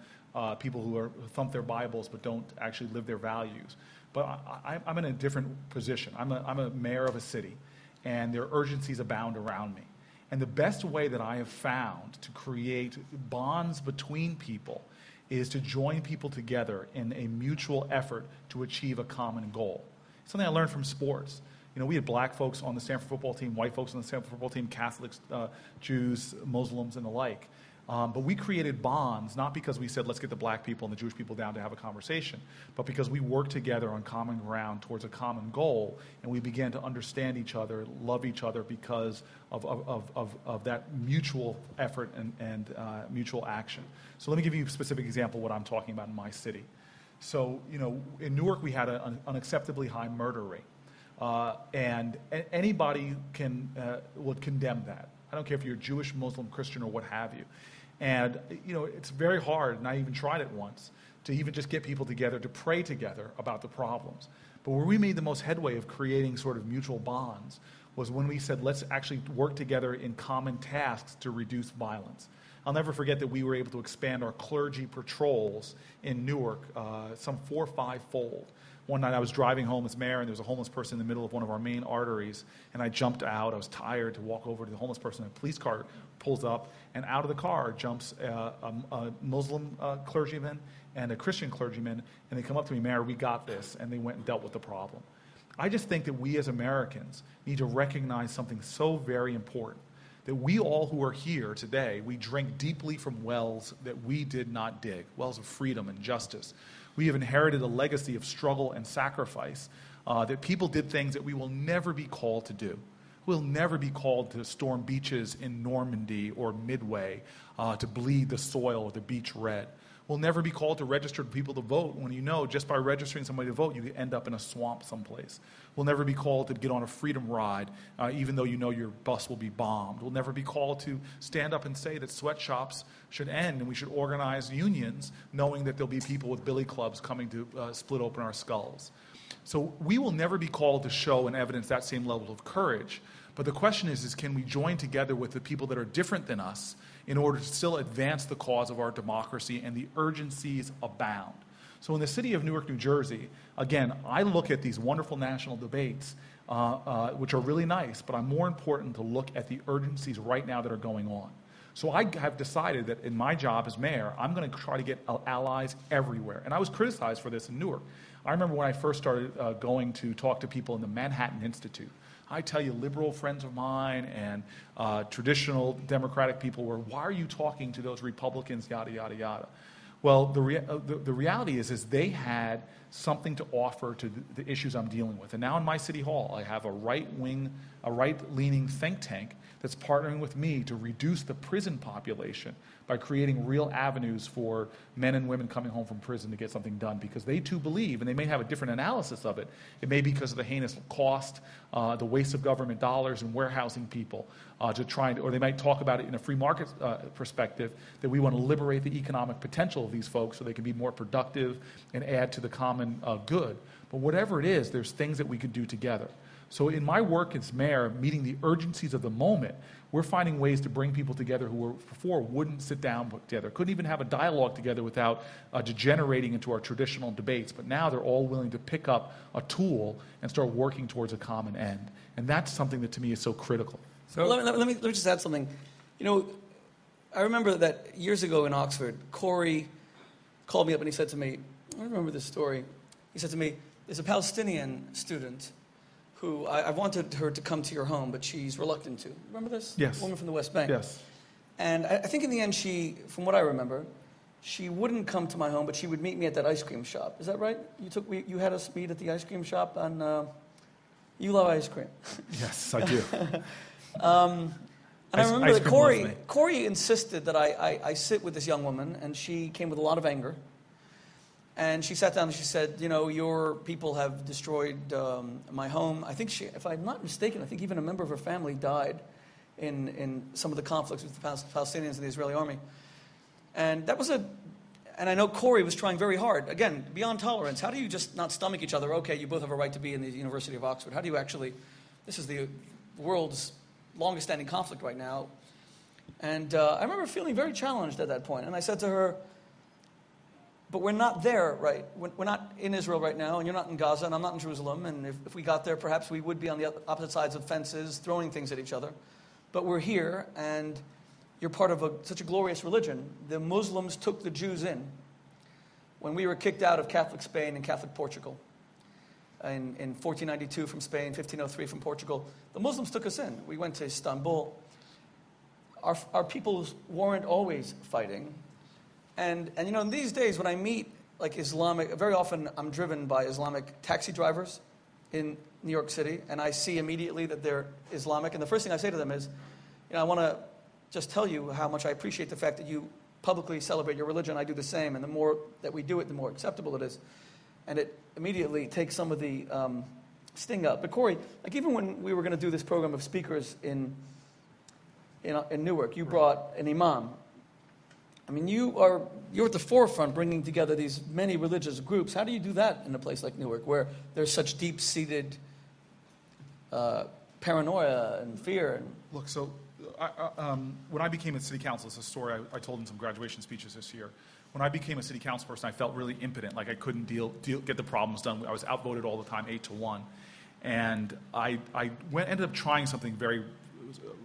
people who thump their Bibles but don't actually live their values. But I'm in a different position. I'm a mayor of a city, and there are urgencies abound around me. And the best way that I have found to create bonds between people is to join people together in a mutual effort to achieve a common goal. Something I learned from sports. You know, we had black folks on the Stanford football team, white folks on the Stanford football team, Catholics, Jews, Muslims, and the like. But we created bonds, not because we said, let's get the black people and the Jewish people down to have a conversation, but because we worked together on common ground towards a common goal, and we began to understand each other, love each other because of that mutual effort and mutual action. So let me give you a specific example of what I'm talking about in my city. So, you know, in Newark, we had an unacceptably high murder rate. And anybody would condemn that. I don't care if you're Jewish, Muslim, Christian, or what have you. And, you know, it's very hard, and I even tried it once, to even just get people together to pray together about the problems. But where we made the most headway of creating sort of mutual bonds was when we said, let's actually work together in common tasks to reduce violence. I'll never forget that we were able to expand our clergy patrols in Newark some 4 or 5-fold. One night I was driving home as mayor, and there was a homeless person in the middle of one of our main arteries, and I jumped out. I was tired to walk over to the homeless person. A police car pulls up, and out of the car jumps a Muslim clergyman and a Christian clergyman, and they come up to me, "Mayor, we got this," and they went and dealt with the problem. I just think that we as Americans need to recognize something so very important, that we all who are here today, we drink deeply from wells that we did not dig, wells of freedom and justice. We have inherited a legacy of struggle and sacrifice, that people did things that we will never be called to do. We'll never be called to storm beaches in Normandy or Midway, to bleed the soil or the beach red. We'll never be called to register people to vote when you know just by registering somebody to vote, you end up in a swamp someplace. We'll never be called to get on a freedom ride, even though you know your bus will be bombed. We'll never be called to stand up and say that sweatshops should end and we should organize unions, knowing that there'll be people with billy clubs coming to split open our skulls. So we will never be called to show and evidence that same level of courage. But the question is can we join together with the people that are different than us in order to still advance the cause of our democracy, and the urgencies abound. So in the city of Newark, New Jersey, again, I look at these wonderful national debates, which are really nice, but I'm more important to look at the urgencies right now that are going on. So I have decided that in my job as mayor, I'm going to try to get allies everywhere. And I was criticized for this in Newark. I remember when I first started going to talk to people in the Manhattan Institute. I tell you, liberal friends of mine and traditional Democratic people were, why are you talking to those Republicans, yada, yada, yada. Well, the reality is they had something to offer to the issues I'm dealing with. And now in my city hall, I have a right-leaning think tank that's partnering with me to reduce the prison population by creating real avenues for men and women coming home from prison to get something done, because they too believe, and they may have a different analysis of it. It may be because of the heinous cost, the waste of government dollars and warehousing people or they might talk about it in a free market perspective, that we want to liberate the economic potential of these folks so they can be more productive and add to the common good. But whatever it is, there's things that we could do together. So in my work as mayor, meeting the urgencies of the moment, we're finding ways to bring people together who were before wouldn't sit down together, couldn't even have a dialogue together without degenerating into our traditional debates. But now they're all willing to pick up a tool and start working towards a common end. And that's something that to me is so critical. So let me just add something. You know, I remember that years ago in Oxford, Cory called me up and he said to me, I remember this story. He said to me, there's a Palestinian student who I wanted her to come to your home, but she's reluctant to. Remember this? Yes. A woman from the West Bank. Yes. And I think in the end, from what I remember, she wouldn't come to my home, but she would meet me at that ice cream shop. Is that right? You had us meet at the ice cream shop on. You love ice cream. Yes, I do. And I remember that cream loves me. Cory insisted that I sit with this young woman, and she came with a lot of anger. And she sat down and she said, you know, your people have destroyed my home. I think if I'm not mistaken, I think even a member of her family died in some of the conflicts with the Palestinians and the Israeli army. And that was and I know Cory was trying very hard. Again, beyond tolerance, how do you just not stomach each other? Okay, you both have a right to be in the University of Oxford. How do you actually, this is the world's longest standing conflict right now. And I remember feeling very challenged at that point. And I said to her, but we're not there, right? We're not in Israel right now, and you're not in Gaza, and I'm not in Jerusalem. And if we got there, perhaps we would be on the opposite sides of fences, throwing things at each other. But we're here, and you're part of such a glorious religion. The Muslims took the Jews in when we were kicked out of Catholic Spain and Catholic Portugal. In 1492 from Spain, 1503 from Portugal. The Muslims took us in. We went to Istanbul. Our peoples weren't always fighting. And you know, in these days when I meet like Islamic, very often I'm driven by Islamic taxi drivers in New York City, and I see immediately that they're Islamic. And the first thing I say to them is, you know, I want to just tell you how much I appreciate the fact that you publicly celebrate your religion. I do the same, and the more that we do it, the more acceptable it is. And it immediately takes some of the sting up. But Cory, like even when we were going to do this program of speakers in Newark, you brought an imam. I mean, you're at the forefront bringing together these many religious groups. How do you do that in a place like Newark, where there's such deep-seated paranoia and fear? Look, so when I became a city council, it's a story I told in some graduation speeches this year. When I became a city council person, I felt really impotent, like I couldn't get the problems done. I was outvoted all the time, 8-1. And I ended up trying something very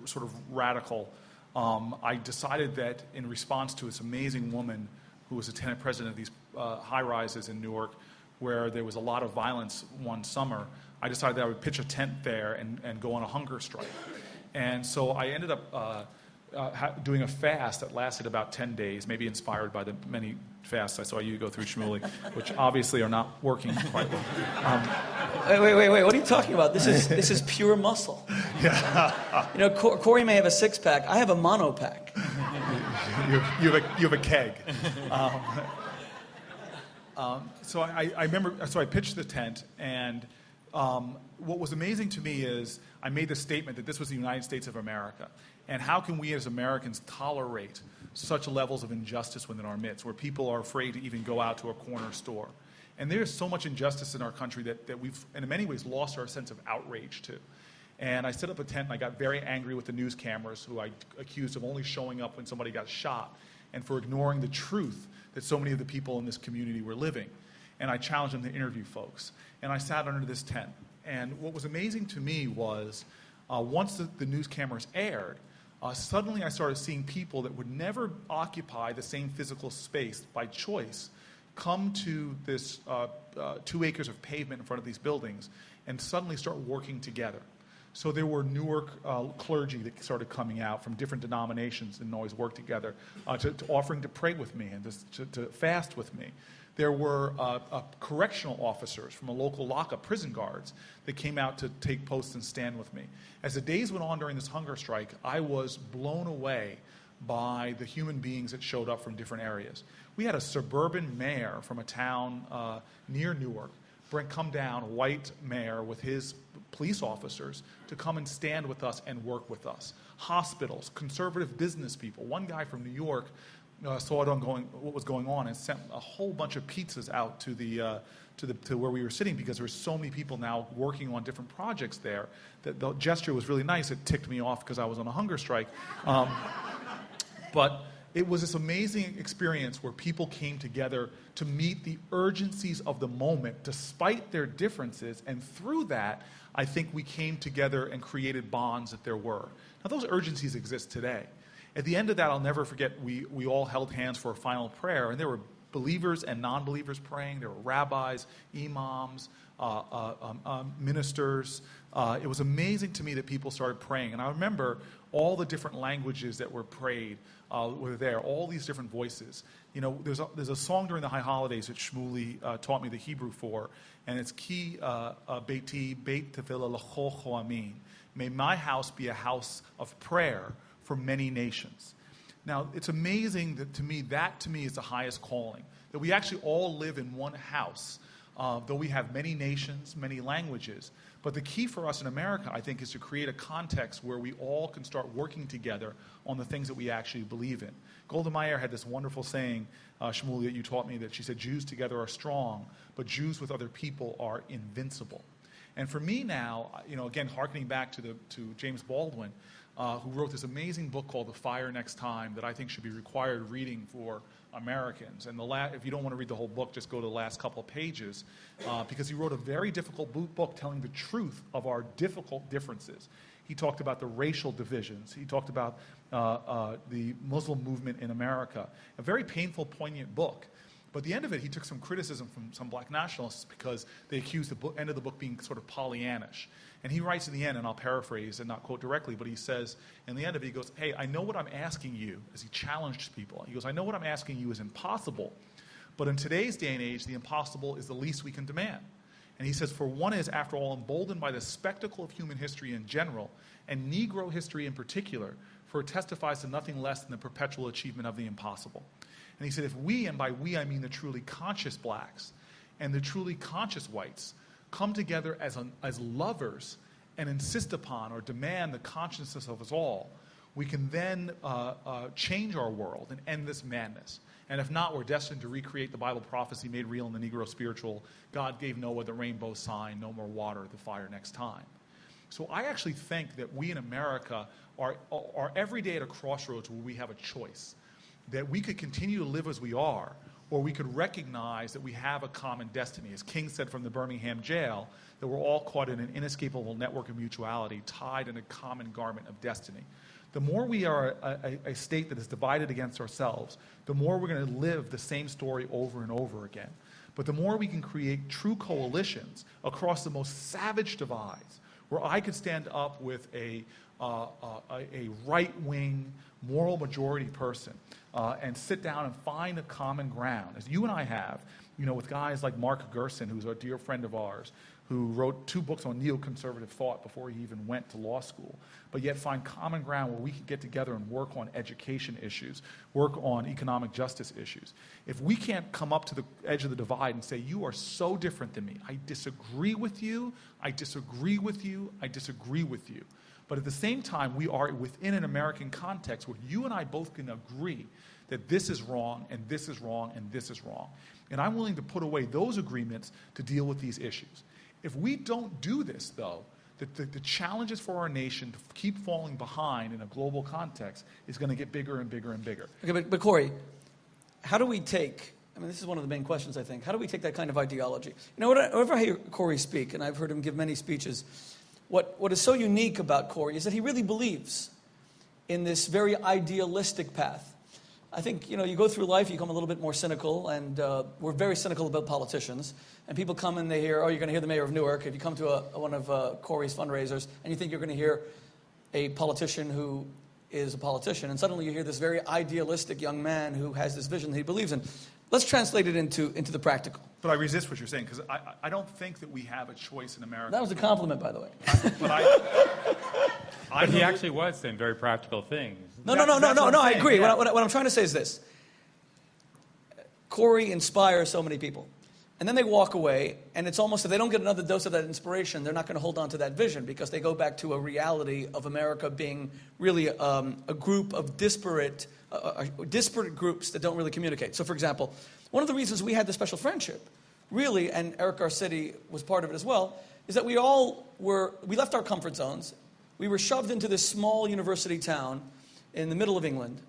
sort of radical. I decided that in response to this amazing woman who was a tenant president of these high-rises in Newark, where there was a lot of violence one summer, I decided that I would pitch a tent there and go on a hunger strike. And so I ended up doing a fast that lasted about 10 days, maybe inspired by the many fasts I saw you go through, Shmuley, which obviously are not working quite well. Wait. What are you talking about? This is pure muscle. Yeah. You know, Cory may have a six-pack. I have a mono-pack. You have a keg. So I remember, so I pitched the tent, and what was amazing to me is I made the statement that this was the United States of America. And how can we as Americans tolerate such levels of injustice within our midst, where people are afraid to even go out to a corner store? And there's so much injustice in our country that we've, in many ways, lost our sense of outrage to. And I set up a tent, and I got very angry with the news cameras, who I accused of only showing up when somebody got shot, and for ignoring the truth that so many of the people in this community were living. And I challenged them to interview folks. And I sat under this tent. And what was amazing to me was, once the news cameras aired, suddenly I started seeing people that would never occupy the same physical space by choice come to this 2 acres of pavement in front of these buildings and suddenly start working together. So there were Newark clergy that started coming out from different denominations and always worked together, to offering to pray with me and to fast with me. There were correctional officers from a local lockup, prison guards, that came out to take posts and stand with me. As the days went on during this hunger strike, I was blown away by the human beings that showed up from different areas. We had a suburban mayor from a town near Newark come down, a white mayor with his police officers, to come and stand with us and work with us. Hospitals, conservative business people. One guy from New York saw it what was going on and sent a whole bunch of pizzas out to where we were sitting, because there were so many people now working on different projects there that the gesture was really nice. It ticked me off because I was on a hunger strike. But it was this amazing experience where people came together to meet the urgencies of the moment despite their differences, and through that, I think we came together and created bonds that there were. Now, those urgencies exist today. At the end of that, I'll never forget, we all held hands for a final prayer, and there were believers and non-believers praying. There were rabbis, imams, ministers. It was amazing to me that people started praying. And I remember all the different languages that were prayed were there, all these different voices. You know, there's a song during the high holidays that Shmuley taught me the Hebrew for, and it's Ki Beiti Beit Tefillah L'Chol Choamim, May my house be a house of prayer for many nations. Now, it's amazing that to me is the highest calling, that we actually all live in one house, though we have many nations, many languages. But the key for us in America, I think, is to create a context where we all can start working together on the things that we actually believe in. Golda Meir had this wonderful saying, Shmuley, that you taught me, that she said, Jews together are strong, but Jews with other people are invincible. And for me now, again, hearkening back to James Baldwin, who wrote this amazing book called The Fire Next Time that I think should be required reading for Americans. And if you don't want to read the whole book, just go to the last couple of pages, because he wrote a very difficult book telling the truth of our difficult differences. He talked about the racial divisions. He talked about the Muslim movement in America. A very painful, poignant book. But at the end of it, he took some criticism from some black nationalists because they accused the end of the book being sort of Pollyannish. And he writes in the end, and I'll paraphrase and not quote directly, but he says, in the end of it, he goes, hey, I know what I'm asking you, as he challenged people. He goes, I know what I'm asking you is impossible, but in today's day and age, the impossible is the least we can demand. And he says, for one is, after all, emboldened by the spectacle of human history in general, and Negro history in particular, for it testifies to nothing less than the perpetual achievement of the impossible. And he said, if we, and by we I mean the truly conscious blacks and the truly conscious whites, come together as lovers and insist upon or demand the consciousness of us all, we can then change our world and end this madness. And if not, we're destined to recreate the Bible prophecy made real in the Negro spiritual, God gave Noah the rainbow sign, no more water, the fire next time. So I actually think that we in America are every day at a crossroads where we have a choice, that we could continue to live as we are, or we could recognize that we have a common destiny. As King said from the Birmingham jail, that we're all caught in an inescapable network of mutuality, tied in a common garment of destiny. The more we are a state that is divided against ourselves, the more we're going to live the same story over and over again. But the more we can create true coalitions across the most savage divides, where I could stand up with a right-wing, moral majority person and sit down and find a common ground, as you and I have, with guys like Mark Gerson, who's a dear friend of ours, who wrote 2 books on neoconservative thought before he even went to law school, but yet find common ground where we can get together and work on education issues, work on economic justice issues. If we can't come up to the edge of the divide and say, you are so different than me, I disagree with you, I disagree with you, I disagree with you. But at the same time, we are within an American context where you and I both can agree that this is wrong, and this is wrong, and this is wrong. And I'm willing to put away those agreements to deal with these issues. If we don't do this, though, the challenges for our nation to keep falling behind in a global context is going to get bigger and bigger and bigger. Okay, but Cory, how do we take, this is one of the main questions, I think, how do we take that kind of ideology? Whenever I hear Cory speak, and I've heard him give many speeches, what is so unique about Cory is that he really believes in this very idealistic path. I think, you go through life, you become a little bit more cynical, and we're very cynical about politicians. And people come and they hear, you're going to hear the mayor of Newark. If you come to one of Cory's fundraisers and you think you're going to hear a politician who is a politician, and suddenly you hear this very idealistic young man who has this vision that he believes in. Let's translate it into the practical. But I resist what you're saying, because I don't think that we have a choice in America. That was a compliment, by the way. But he actually was saying very practical things. No, I agree. Yeah. What I'm trying to say is this. Cory inspires so many people. And then they walk away, and it's almost, if they don't get another dose of that inspiration, they're not going to hold on to that vision, because they go back to a reality of America being really a group of disparate groups that don't really communicate. So, for example, one of the reasons we had the special friendship, really, and Eric Garcetti was part of it as well, is that we left our comfort zones. We were shoved into this small university town in the middle of England.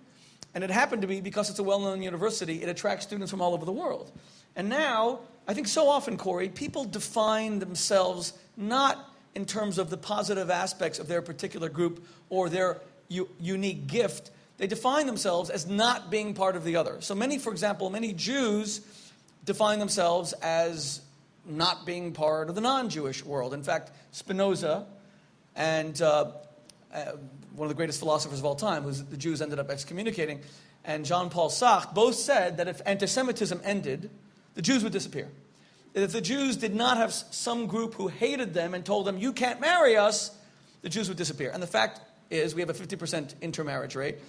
And it happened to be, because it's a well-known university, it attracts students from all over the world. And now, I think so often, Cory, people define themselves not in terms of the positive aspects of their particular group or their unique gift. They define themselves as not being part of the other. So for example, many Jews define themselves as not being part of the non-Jewish world. In fact, Spinoza and one of the greatest philosophers of all time, who the Jews ended up excommunicating, and Jean-Paul Sartre, both said that if anti-Semitism ended, the Jews would disappear. If the Jews did not have some group who hated them and told them, you can't marry us, the Jews would disappear. And the fact is we have a 50% intermarriage rate.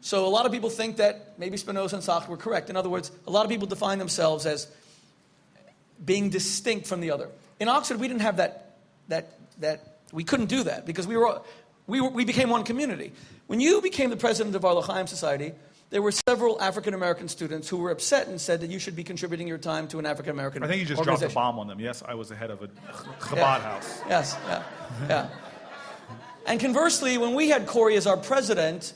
So a lot of people think that maybe Spinoza and Sartre were correct. In other words, a lot of people define themselves as being distinct from the other. In Oxford, we didn't have that we couldn't do that because we became one community. When you became the president of our L'chaim Society, there were several African-American students who were upset and said that you should be contributing your time to an African-American I think you just dropped a bomb on them. Yes, I was the head of a Chabad house. Yes, yeah. And conversely, when we had Cory as our president,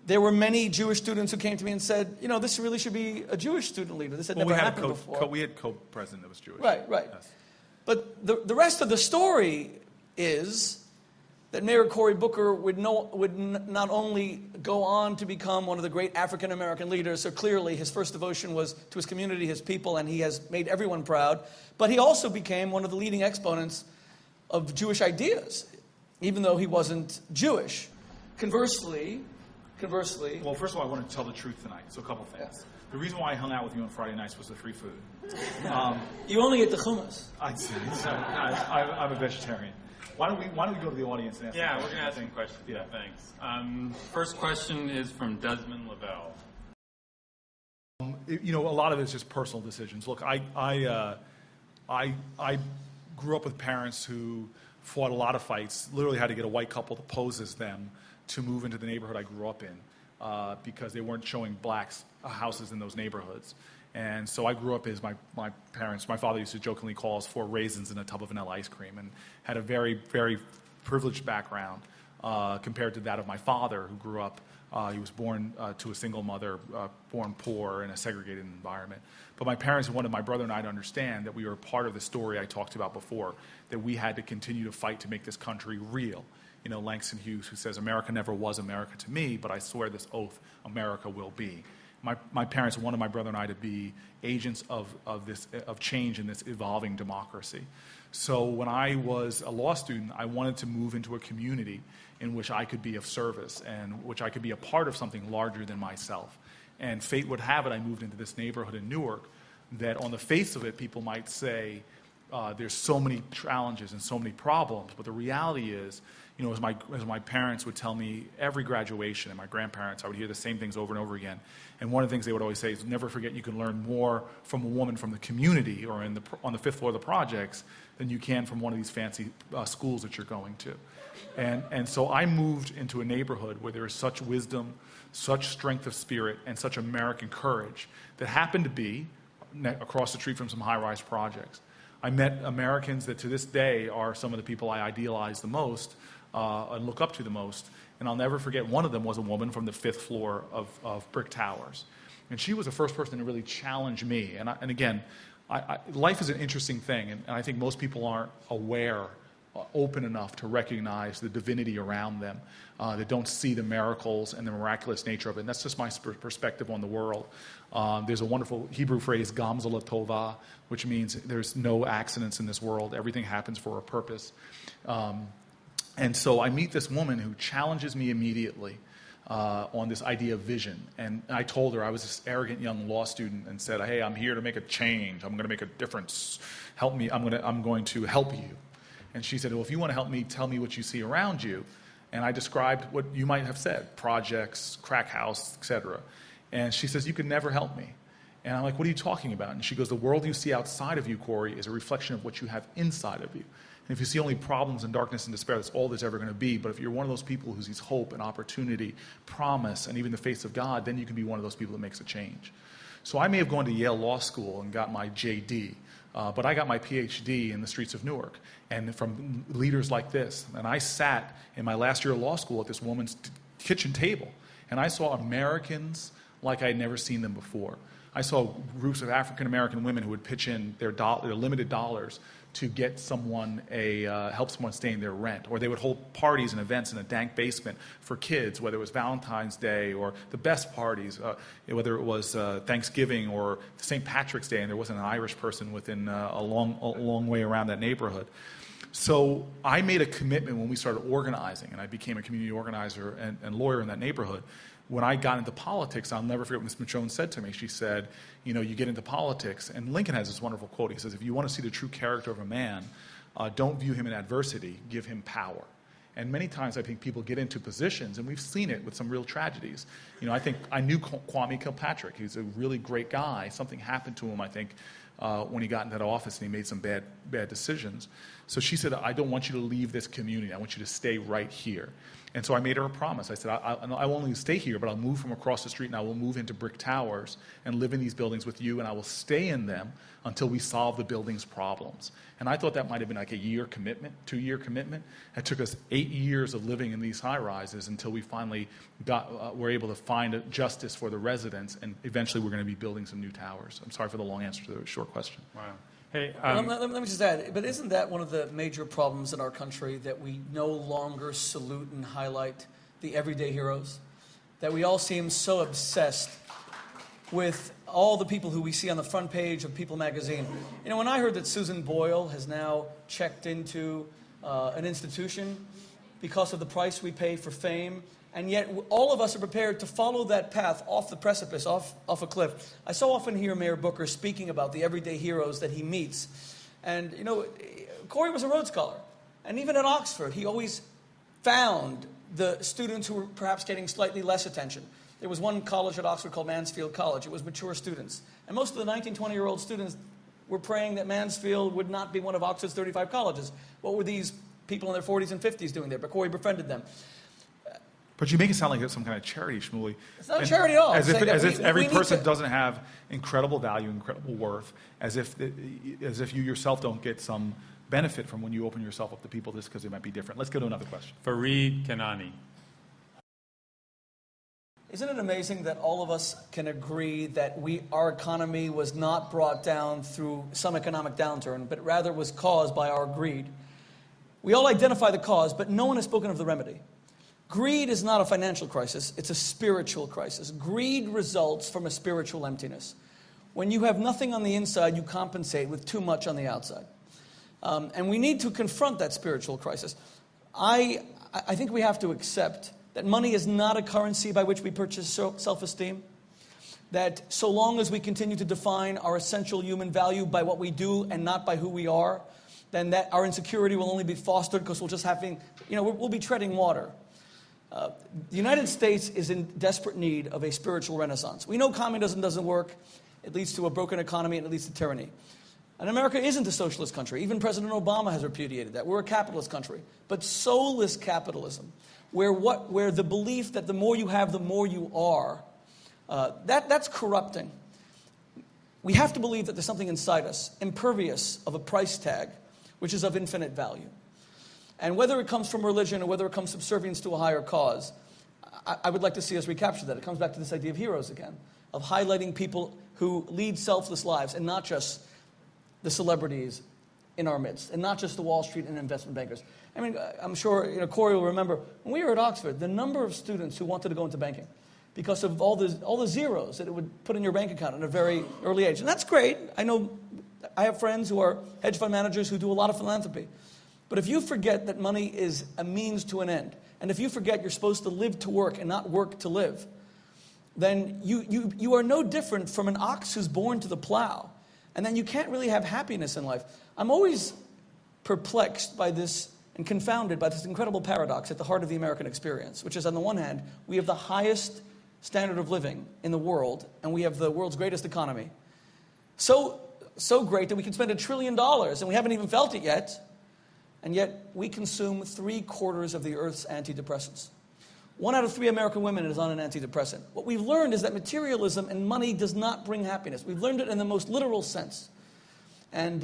there were many Jewish students who came to me and said, this really should be a Jewish student leader. This had never happened before. We had co-president that was Jewish. Right. Yes. But the rest of the story is that Mayor Cory Booker would not only go on to become one of the great African-American leaders, so clearly his first devotion was to his community, his people, and he has made everyone proud, but he also became one of the leading exponents of Jewish ideas, even though he wasn't Jewish. Conversely... Well, first of all, I want to tell the truth tonight, so a couple things. Yeah. The reason why I hung out with you on Friday nights was the free food. You only get the hummus. I'm a vegetarian. Why don't we go to the audience and ask Yeah, we're going to ask some questions. Yeah, thanks. First question is from Desmond Lavelle. A lot of it is just personal decisions. Look, I grew up with parents who fought a lot of fights, literally had to get a white couple to pose as them to move into the neighborhood I grew up in because they weren't showing blacks houses in those neighborhoods. And so I grew up as my father used to jokingly call us 4 raisins in a tub of vanilla ice cream, and had a very, very privileged background compared to that of my father, who grew up, he was born to a single mother, born poor in a segregated environment. But my parents wanted my brother and I to understand that we were part of the story I talked about before, that we had to continue to fight to make this country real. Langston Hughes, who says, America never was America to me, but I swear this oath, America will be. My parents wanted my brother and I to be agents of change in this evolving democracy. So when I was a law student, I wanted to move into a community in which I could be of service and which I could be a part of something larger than myself. And fate would have it, I moved into this neighborhood in Newark that on the face of it, people might say, there's so many challenges and so many problems, but the reality is, as my parents would tell me every graduation, and my grandparents, I would hear the same things over and over again. And one of the things they would always say is, never forget you can learn more from a woman from the community or on the 5th floor of the projects than you can from one of these fancy schools that you're going to. And so I moved into a neighborhood where there is such wisdom, such strength of spirit, and such American courage that happened to be across the street from some high-rise projects. I met Americans that to this day are some of the people I idealize the most and look up to the most. And I'll never forget, one of them was a woman from the 5th floor of Brick Towers. And she was the first person to really challenge me. And again, life is an interesting thing, and I think most people aren't aware, open enough to recognize the divinity around them, that don't see the miracles and the miraculous nature of it. And that's just my perspective on the world. There's a wonderful Hebrew phrase, Gamza Latova, which means there's no accidents in this world. Everything happens for a purpose. And so I meet this woman who challenges me immediately on this idea of vision. And I told her, I was this arrogant young law student, and said, hey, I'm here to make a change. I'm going to make a difference. Help me. I'm going to help you. And she said, well, if you want to help me, tell me what you see around you. And I described what you might have said, projects, crack house, etc. And she says, you could never help me. And I'm like, what are you talking about? And she goes, the world you see outside of you, Cory, is a reflection of what you have inside of you. And if you see only problems and darkness and despair, that's all there's ever going to be. But if you're one of those people who sees hope and opportunity, promise, and even the face of God, then you can be one of those people that makes a change. So I may have gone to Yale Law School and got my JD, but I got my PhD in the streets of Newark, and from leaders like this. And I sat in my last year of law school at this woman's kitchen table, and I saw Americans like I'd never seen them before. I saw groups of African-American women who would pitch in their limited dollars to get someone help someone stay in their rent. Or they would hold parties and events in a dank basement for kids, whether it was Valentine's Day or the best parties, whether it was Thanksgiving or St. Patrick's Day, and there wasn't an Irish person within a long way around that neighborhood. So I made a commitment when we started organizing, and I became a community organizer and lawyer in that neighborhood. When I got into politics, I'll never forget what Ms. Michonne said to me. She said, you get into politics, and Lincoln has this wonderful quote. He says, if you want to see the true character of a man, don't view him in adversity, give him power. And many times I think people get into positions, and we've seen it with some real tragedies. I think I knew Kwame Kilpatrick. He's a really great guy. Something happened to him, I think, when he got into that office, and he made some bad decisions. So she said, I don't want you to leave this community. I want you to stay right here. And so I made her a promise. I said, I will only stay here, but I'll move from across the street, and I will move into brick towers and live in these buildings with you, and I will stay in them until we solve the building's problems. And I thought that might have been like a 2-year commitment. It took us 8 years of living in these high-rises until we finally were able to find justice for the residents, and eventually we're going to be building some new towers. I'm sorry for the long answer to the short question. Wow. Hey, let me just add, but isn't that one of the major problems in our country, that we no longer salute and highlight the everyday heroes? That we all seem so obsessed with all the people who we see on the front page of People magazine. When I heard that Susan Boyle has now checked into an institution because of the price we pay for fame, and yet all of us are prepared to follow that path off the precipice, off a cliff. I so often hear Mayor Booker speaking about the everyday heroes that he meets. And, Cory was a Rhodes Scholar. And even at Oxford, he always found the students who were perhaps getting slightly less attention. There was one college at Oxford called Mansfield College. It was mature students. And most of the 19, 20-year-old students were praying that Mansfield would not be one of Oxford's 35 colleges. What were these people in their 40s and 50s doing there? But Cory befriended them. But you make it sound like it's some kind of charity, Shmuley. It's not a charity at all. As if every person doesn't have incredible value, incredible worth, as if you yourself don't get some benefit from when you open yourself up to people just because they might be different. Let's go to another question. Fareed Kanani. Isn't it amazing that all of us can agree that our economy was not brought down through some economic downturn, but rather was caused by our greed? We all identify the cause, but no one has spoken of the remedy. Greed is not a financial crisis, it's a spiritual crisis. Greed results from a spiritual emptiness. When you have nothing on the inside, you compensate with too much on the outside. And we need to confront that spiritual crisis. I think we have to accept that money is not a currency by which we purchase self-esteem. That so long as we continue to define our essential human value by what we do and not by who we are, then that our insecurity will only be fostered because we'll be treading water. The United States is in desperate need of a spiritual renaissance. We know communism doesn't work. It leads to a broken economy and it leads to tyranny. And America isn't a socialist country. Even President Obama has repudiated that. We're a capitalist country. But soulless capitalism, where the belief that the more you have, the more you are, that's corrupting. We have to believe that there's something inside us, impervious of a price tag, which is of infinite value. And whether it comes from religion or whether it comes subservience to a higher cause, I would like to see us recapture that. It comes back to this idea of heroes again, of highlighting people who lead selfless lives and not just the celebrities in our midst, and not just the Wall Street and investment bankers. I mean, I'm sure Cory will remember, when we were at Oxford, the number of students who wanted to go into banking because of all the zeros that it would put in your bank account at a very early age. And that's great. I have friends who are hedge fund managers who do a lot of philanthropy. But if you forget that money is a means to an end, and if you forget you're supposed to live to work and not work to live, then you are no different from an ox who's born to the plow. And then you can't really have happiness in life. I'm always perplexed by this and confounded by this incredible paradox at the heart of the American experience, which is, on the one hand, we have the highest standard of living in the world, and we have the world's greatest economy. So great that we can spend $1 trillion, and we haven't even felt it yet. And yet, we consume 3/4 of the Earth's antidepressants. 1 out of 3 American women is on an antidepressant. What we've learned is that materialism and money does not bring happiness. We've learned it in the most literal sense. And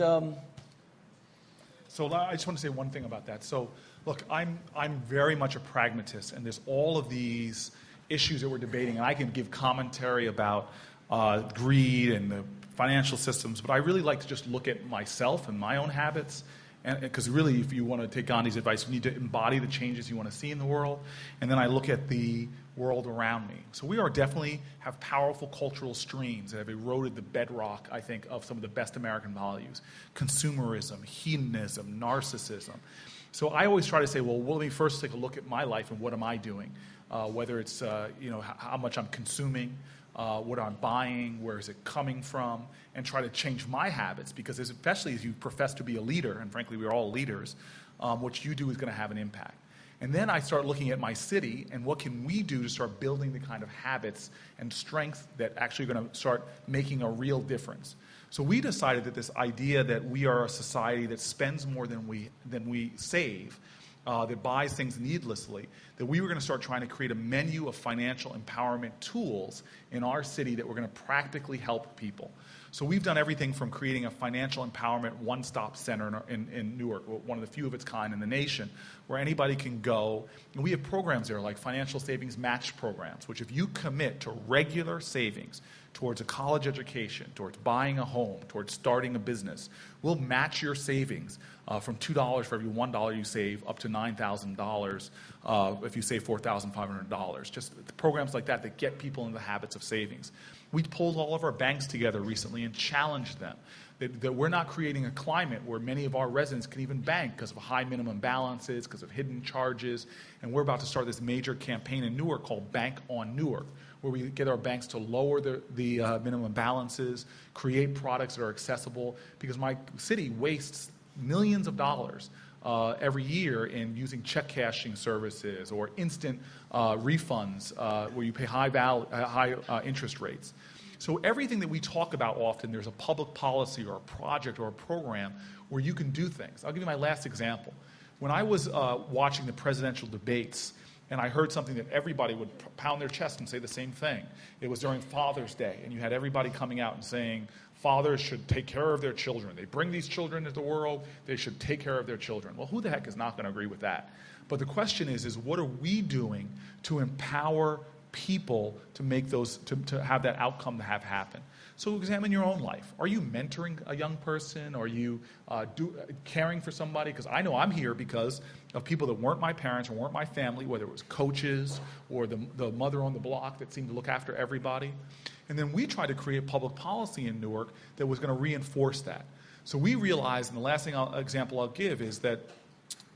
So I just want to say one thing about that. So, look, I'm very much a pragmatist, and there's all of these issues that we're debating, and I can give commentary about greed and the financial systems, but I really like to just look at myself and my own habits. Because really, if you want to take Gandhi's advice, you need to embody the changes you want to see in the world. And then I look at the world around me. So we definitely have powerful cultural streams that have eroded the bedrock, I think, of some of the best American values. Consumerism, hedonism, narcissism. So I always try to say, well, let me first take a look at my life and what am I doing? Whether it's how much I'm consuming, what I'm buying, where is it coming from, and try to change my habits, because especially as you profess to be a leader, and frankly we're all leaders, what you do is going to have an impact. And then I start looking at my city and what can we do to start building the kind of habits and strength that actually are going to start making a real difference. So we decided that this idea that we are a society that spends more than we save, that buys things needlessly, that we were going to start trying to create a menu of financial empowerment tools in our city that were going to practically help people. So we've done everything from creating a financial empowerment one-stop center in Newark, one of the few of its kind in the nation, where anybody can go. And we have programs there like financial savings match programs, which if you commit to regular savings towards a college education, towards buying a home, towards starting a business, we'll match your savings from $2 for every $1 you save up to $9,000 if you save $4,500. Just programs like that get people in the habits of savings. We pulled all of our banks together recently and challenged them that we're not creating a climate where many of our residents can even bank because of high minimum balances, because of hidden charges. And we're about to start this major campaign in Newark called Bank on Newark, where we get our banks to lower the minimum balances, create products that are accessible, because my city wastes millions of dollars every year in using check cashing services or instant refunds where you pay high interest rates. So everything that we talk about often, there's a public policy or a project or a program where you can do things. I'll give you my last example. When I was watching the presidential debates, and I heard something that everybody would pound their chest and say the same thing. It was during Father's Day, and you had everybody coming out and saying, fathers should take care of their children. They bring these children into the world. They should take care of their children. Well, who the heck is not going to agree with that? But the question is what are we doing to empower people to make those, to have that outcome to have happen? So examine your own life. Are you mentoring a young person? Are you caring for somebody? Because I know I'm here because of people that weren't my parents or weren't my family, whether it was coaches or the mother on the block that seemed to look after everybody. And then we tried to create public policy in Newark that was going to reinforce that. So we realized, and the last example I'll give is that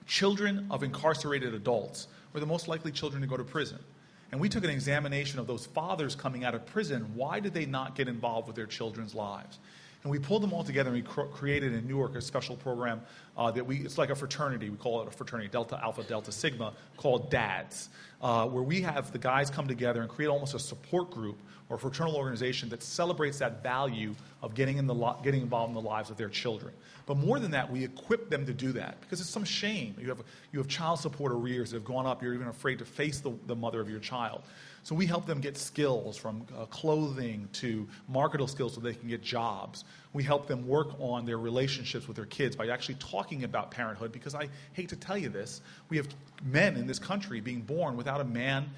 children of incarcerated adults were the most likely children to go to prison. And we took an examination of those fathers coming out of prison. Why did they not get involved with their children's lives? And we pulled them all together and we created in Newark a special program it's like a fraternity. We call it a fraternity, Delta Alpha Delta Sigma, called DADS, where we have the guys come together and create almost a support group or fraternal organization that celebrates that value of getting involved in the lives of their children. But more than that, we equip them to do that because it's some shame. You have child support arrears that have gone up. You're even afraid to face the mother of your child. So we help them get skills from clothing to marketable skills so they can get jobs. We help them work on their relationships with their kids by actually talking about parenthood, because I hate to tell you this, we have men in this country being born without a man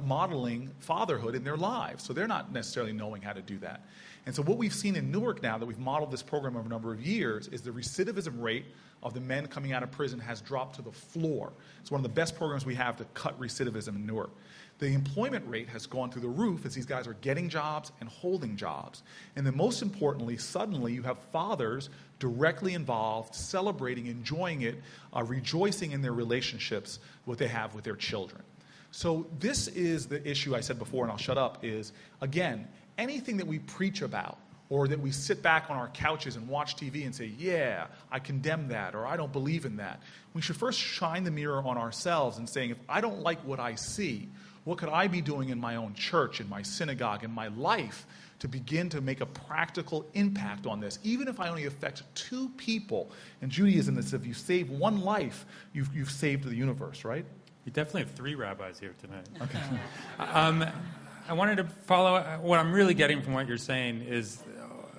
modeling fatherhood in their lives. So they're not necessarily knowing how to do that. And so what we've seen in Newark now that we've modeled this program over a number of years is the recidivism rate of the men coming out of prison has dropped to the floor. It's one of the best programs we have to cut recidivism in Newark. The employment rate has gone through the roof as these guys are getting jobs and holding jobs. And then most importantly, suddenly you have fathers directly involved, celebrating, enjoying it, rejoicing in their relationships, what they have with their children. So this is the issue I said before, and I'll shut up, is, again, anything that we preach about or that we sit back on our couches and watch TV and say, yeah, I condemn that, or I don't believe in that. We should first shine the mirror on ourselves and saying, if I don't like what I see, what could I be doing in my own church, in my synagogue, in my life to begin to make a practical impact on this, even if I only affect 2 people? In Judaism, it's if you save 1 life, you've saved the universe, right? You definitely have 3 rabbis here tonight. Okay. I wanted to follow, what I'm really getting from what you're saying is,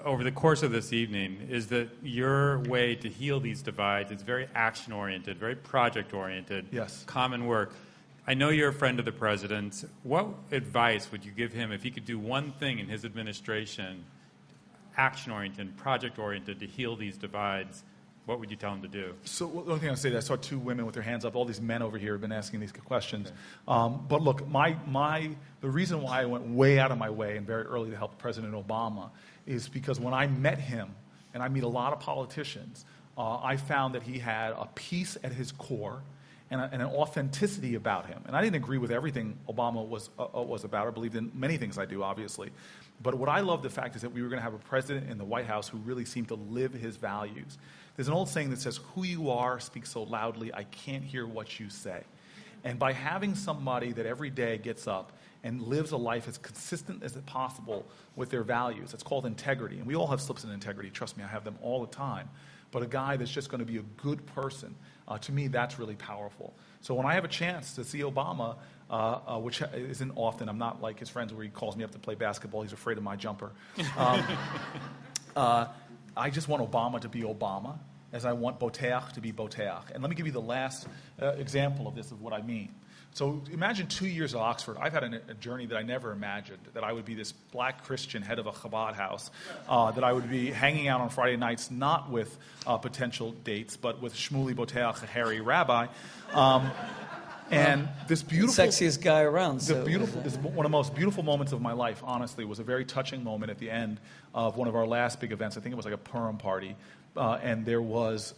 over the course of this evening, is that your way to heal these divides is very action-oriented, very project-oriented, yes, common work. I know you're a friend of the president's. What advice would you give him if he could do one thing in his administration, action-oriented, project-oriented, to heal these divides? What would you tell him to do? So the only thing I'll say is I saw 2 women with their hands up. All these men over here have been asking these questions. Okay. But look, the reason why I went way out of my way and very early to help President Obama is because when I met him, and I meet a lot of politicians, I found that he had a peace at his core, and an authenticity about him. And I didn't agree with everything Obama was about or believed in many things I do, obviously. But what I love the fact is that we were going to have a president in the White House who really seemed to live his values. There's an old saying that says, who you are speaks so loudly, I can't hear what you say. And by having somebody that every day gets up and lives a life as consistent as possible with their values, it's called integrity. And we all have slips in integrity. Trust me, I have them all the time. But a guy that's just going to be a good person, to me, that's really powerful. So when I have a chance to see Obama, which isn't often, I'm not like his friends where he calls me up to play basketball. He's afraid of my jumper. I just want Obama to be Obama, as I want Boteach to be Boteach. And let me give you the last example of this, of what I mean. So imagine 2 years at Oxford. I've had a journey that I never imagined, that I would be this black Christian head of a Chabad house, that I would be hanging out on Friday nights, not with potential dates, but with Shmuley Boteach, a hairy rabbi. And this beautiful... sexiest guy around. This one of the most beautiful moments of my life, honestly, was a very touching moment at the end of one of our last big events. I think it was like a Purim party. And there was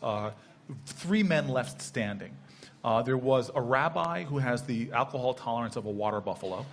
3 men left standing. There was a rabbi who has the alcohol tolerance of a water buffalo.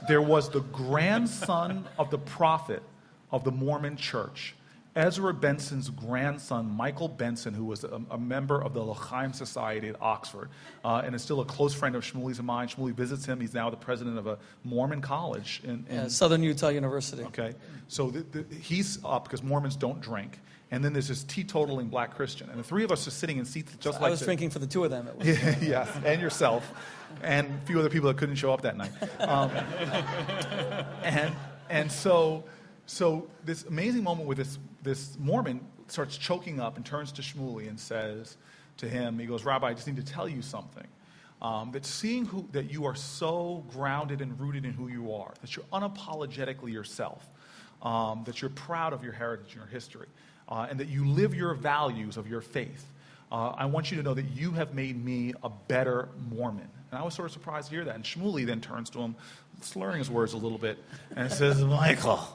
There was the grandson of the prophet of the Mormon church, Ezra Benson's grandson, Michael Benson, who was a member of the L'chaim Society at Oxford, and is still a close friend of Shmuley's and mine. Shmuley visits him. He's now the president of a Mormon college in Southern Utah University. Okay, so he's up because Mormons don't drink. And then there's this teetotaling black Christian. And the 3 of us are sitting in seats just like I was drinking for the 2 of them. Yes, and yourself. And a few other people that couldn't show up that night. And so this amazing moment with this Mormon starts choking up and turns to Shmuley and says to him, he goes, Rabbi, I just need to tell you something. That seeing that you are so grounded and rooted in who you are, that you're unapologetically yourself, that you're proud of your heritage and your history, and that you live your values of your faith. I want you to know that you have made me a better Mormon. And I was sort of surprised to hear that. And Shmuley then turns to him, slurring his words a little bit, and says, Michael,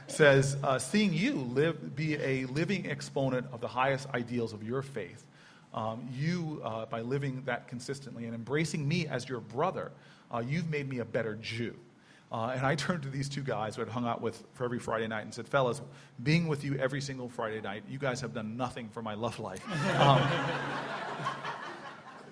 says, seeing you be a living exponent of the highest ideals of your faith, by living that consistently and embracing me as your brother, you've made me a better Jew. And I turned to these 2 guys who I'd hung out with for every Friday night and said, fellas, being with you every single Friday night, you guys have done nothing for my love life.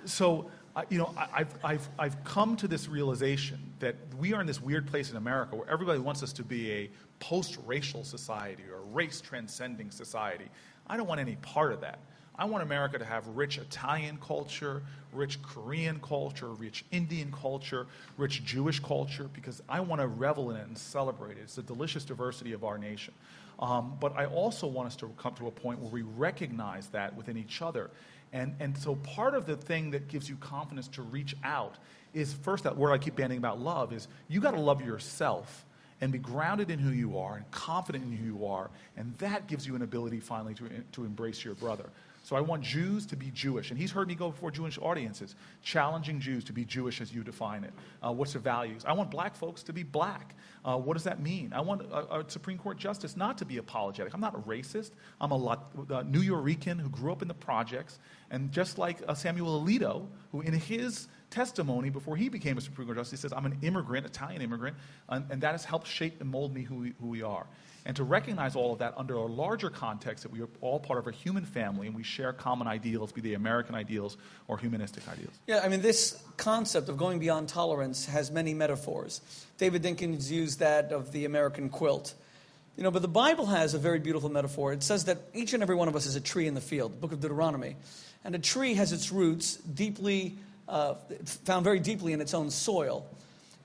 So, I've come to this realization that we are in this weird place in America where everybody wants us to be a post-racial society or a race-transcending society. I don't want any part of that. I want America to have rich Italian culture, rich Korean culture, rich Indian culture, rich Jewish culture, because I want to revel in it and celebrate it. It's the delicious diversity of our nation. But I also want us to come to a point where we recognize that within each other. And so part of the thing that gives you confidence to reach out is, first, that word I keep bandying about love, is you got to love yourself and be grounded in who you are and confident in who you are. And that gives you an ability finally to embrace your brother. So I want Jews to be Jewish. And he's heard me go before Jewish audiences, challenging Jews to be Jewish as you define it. What's the values? I want black folks to be black. What does that mean? I want a Supreme Court justice not to be apologetic. I'm not a racist. I'm a New Yorican who grew up in the projects. And just like Samuel Alito, who in his testimony before he became a Supreme Court justice, he says, I'm an immigrant, Italian immigrant, and that has helped shape and mold me who we are. And to recognize all of that under a larger context, that we are all part of a human family and we share common ideals, be they American ideals or humanistic ideals. Yeah, I mean, this concept of going beyond tolerance has many metaphors. David Dinkins used that of the American quilt. But the Bible has a very beautiful metaphor. It says that each and every one of us is a tree in the field, the book of Deuteronomy. And a tree has its roots found very deeply in its own soil.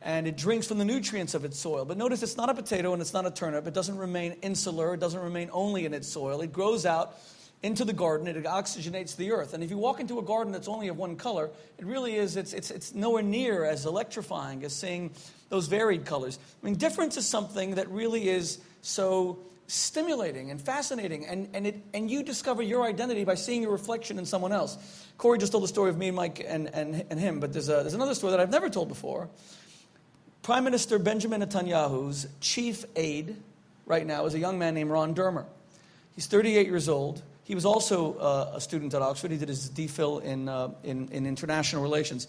And it drinks from the nutrients of its soil. But notice it's not a potato and it's not a turnip. It doesn't remain insular. It doesn't remain only in its soil. It grows out into the garden. It oxygenates the earth. And if you walk into a garden that's only of one color, it really is, it's nowhere near as electrifying as seeing those varied colors. I mean, difference is something that really is so stimulating and fascinating. And you discover your identity by seeing your reflection in someone else. Cory just told the story of me, Mike, and him. But there's another story that I've never told before. Prime Minister Benjamin Netanyahu's chief aide right now is a young man named Dermer. He's 38 years old. He was also a student at Oxford. He did his DPhil in international relations.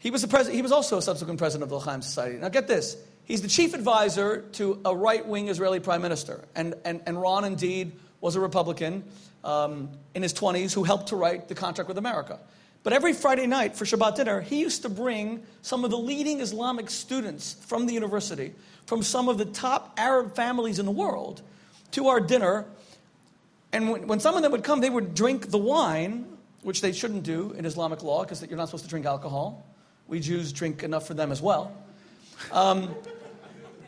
He was also a subsequent president of the L'Chaim Society. Now get this. He's the chief advisor to a right-wing Israeli prime minister. And Ron, indeed, was a Republican in his 20s who helped to write the contract with America. But every Friday night for Shabbat dinner, he used to bring some of the leading Islamic students from the university, from some of the top Arab families in the world, to our dinner. And when some of them would come, they would drink the wine, which they shouldn't do in Islamic law, because you're not supposed to drink alcohol. We Jews drink enough for them as well. And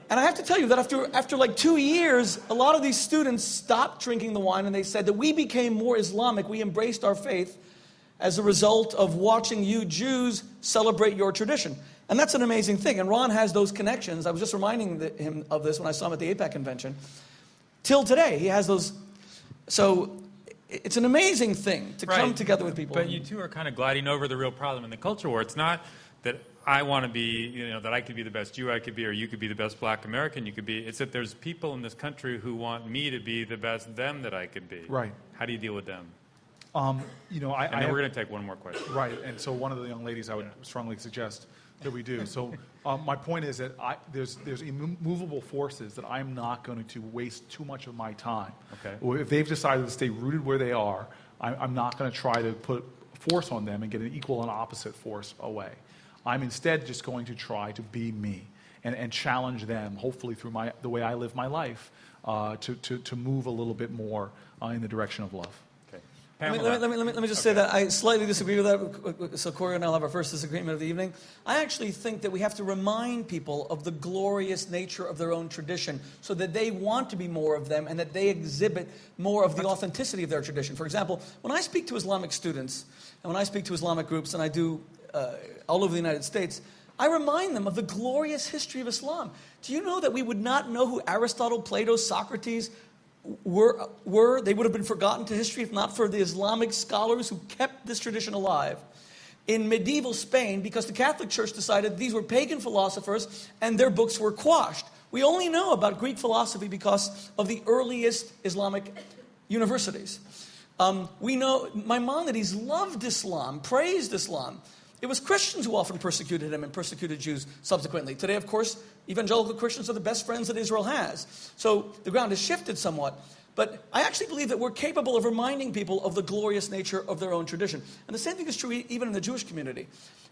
I have to tell you that after like 2 years, a lot of these students stopped drinking the wine, and they said that we became more Islamic. We embraced our faith as a result of watching you Jews celebrate your tradition. And that's an amazing thing. And Ron has those connections. I was just reminding him of this when I saw him at the AIPAC convention. Till today, he has those. So it's an amazing thing to come together with people. But you two are kind of gliding over the real problem in the culture war. It's not that I want to be, that I could be the best Jew I could be, or you could be the best Black American you could be. It's that there's people in this country who want me to be the best them that I could be. Right. How do you deal with them? And then we're going to take one more question. Right, and so one of the young ladies I would strongly suggest that we do. So my point is that there's immovable forces that I'm not going to waste too much of my time. Okay. If they've decided to stay rooted where they are, I'm not going to try to put force on them and get an equal and opposite force away. I'm instead just going to try to be me and challenge them, hopefully through the way I live my life, to move a little bit more in the direction of love. Let me just say that I slightly disagree with that. So Cory and I will have our first disagreement of the evening. I actually think that we have to remind people of the glorious nature of their own tradition so that they want to be more of them and that they exhibit more of the authenticity of their tradition. For example, when I speak to Islamic students and when I speak to Islamic groups, and I do all over the United States, I remind them of the glorious history of Islam. Do you know that we would not know who Aristotle, Plato, Socrates were? They would have been forgotten to history if not for the Islamic scholars who kept this tradition alive in medieval Spain, because the Catholic Church decided these were pagan philosophers and their books were quashed. We only know about Greek philosophy because of the earliest Islamic universities. We know Maimonides loved Islam, praised Islam. It was Christians who often persecuted him and persecuted Jews subsequently. Today, of course, evangelical Christians are the best friends that Israel has. So the ground has shifted somewhat. But I actually believe that we're capable of reminding people of the glorious nature of their own tradition. And the same thing is true even in the Jewish community.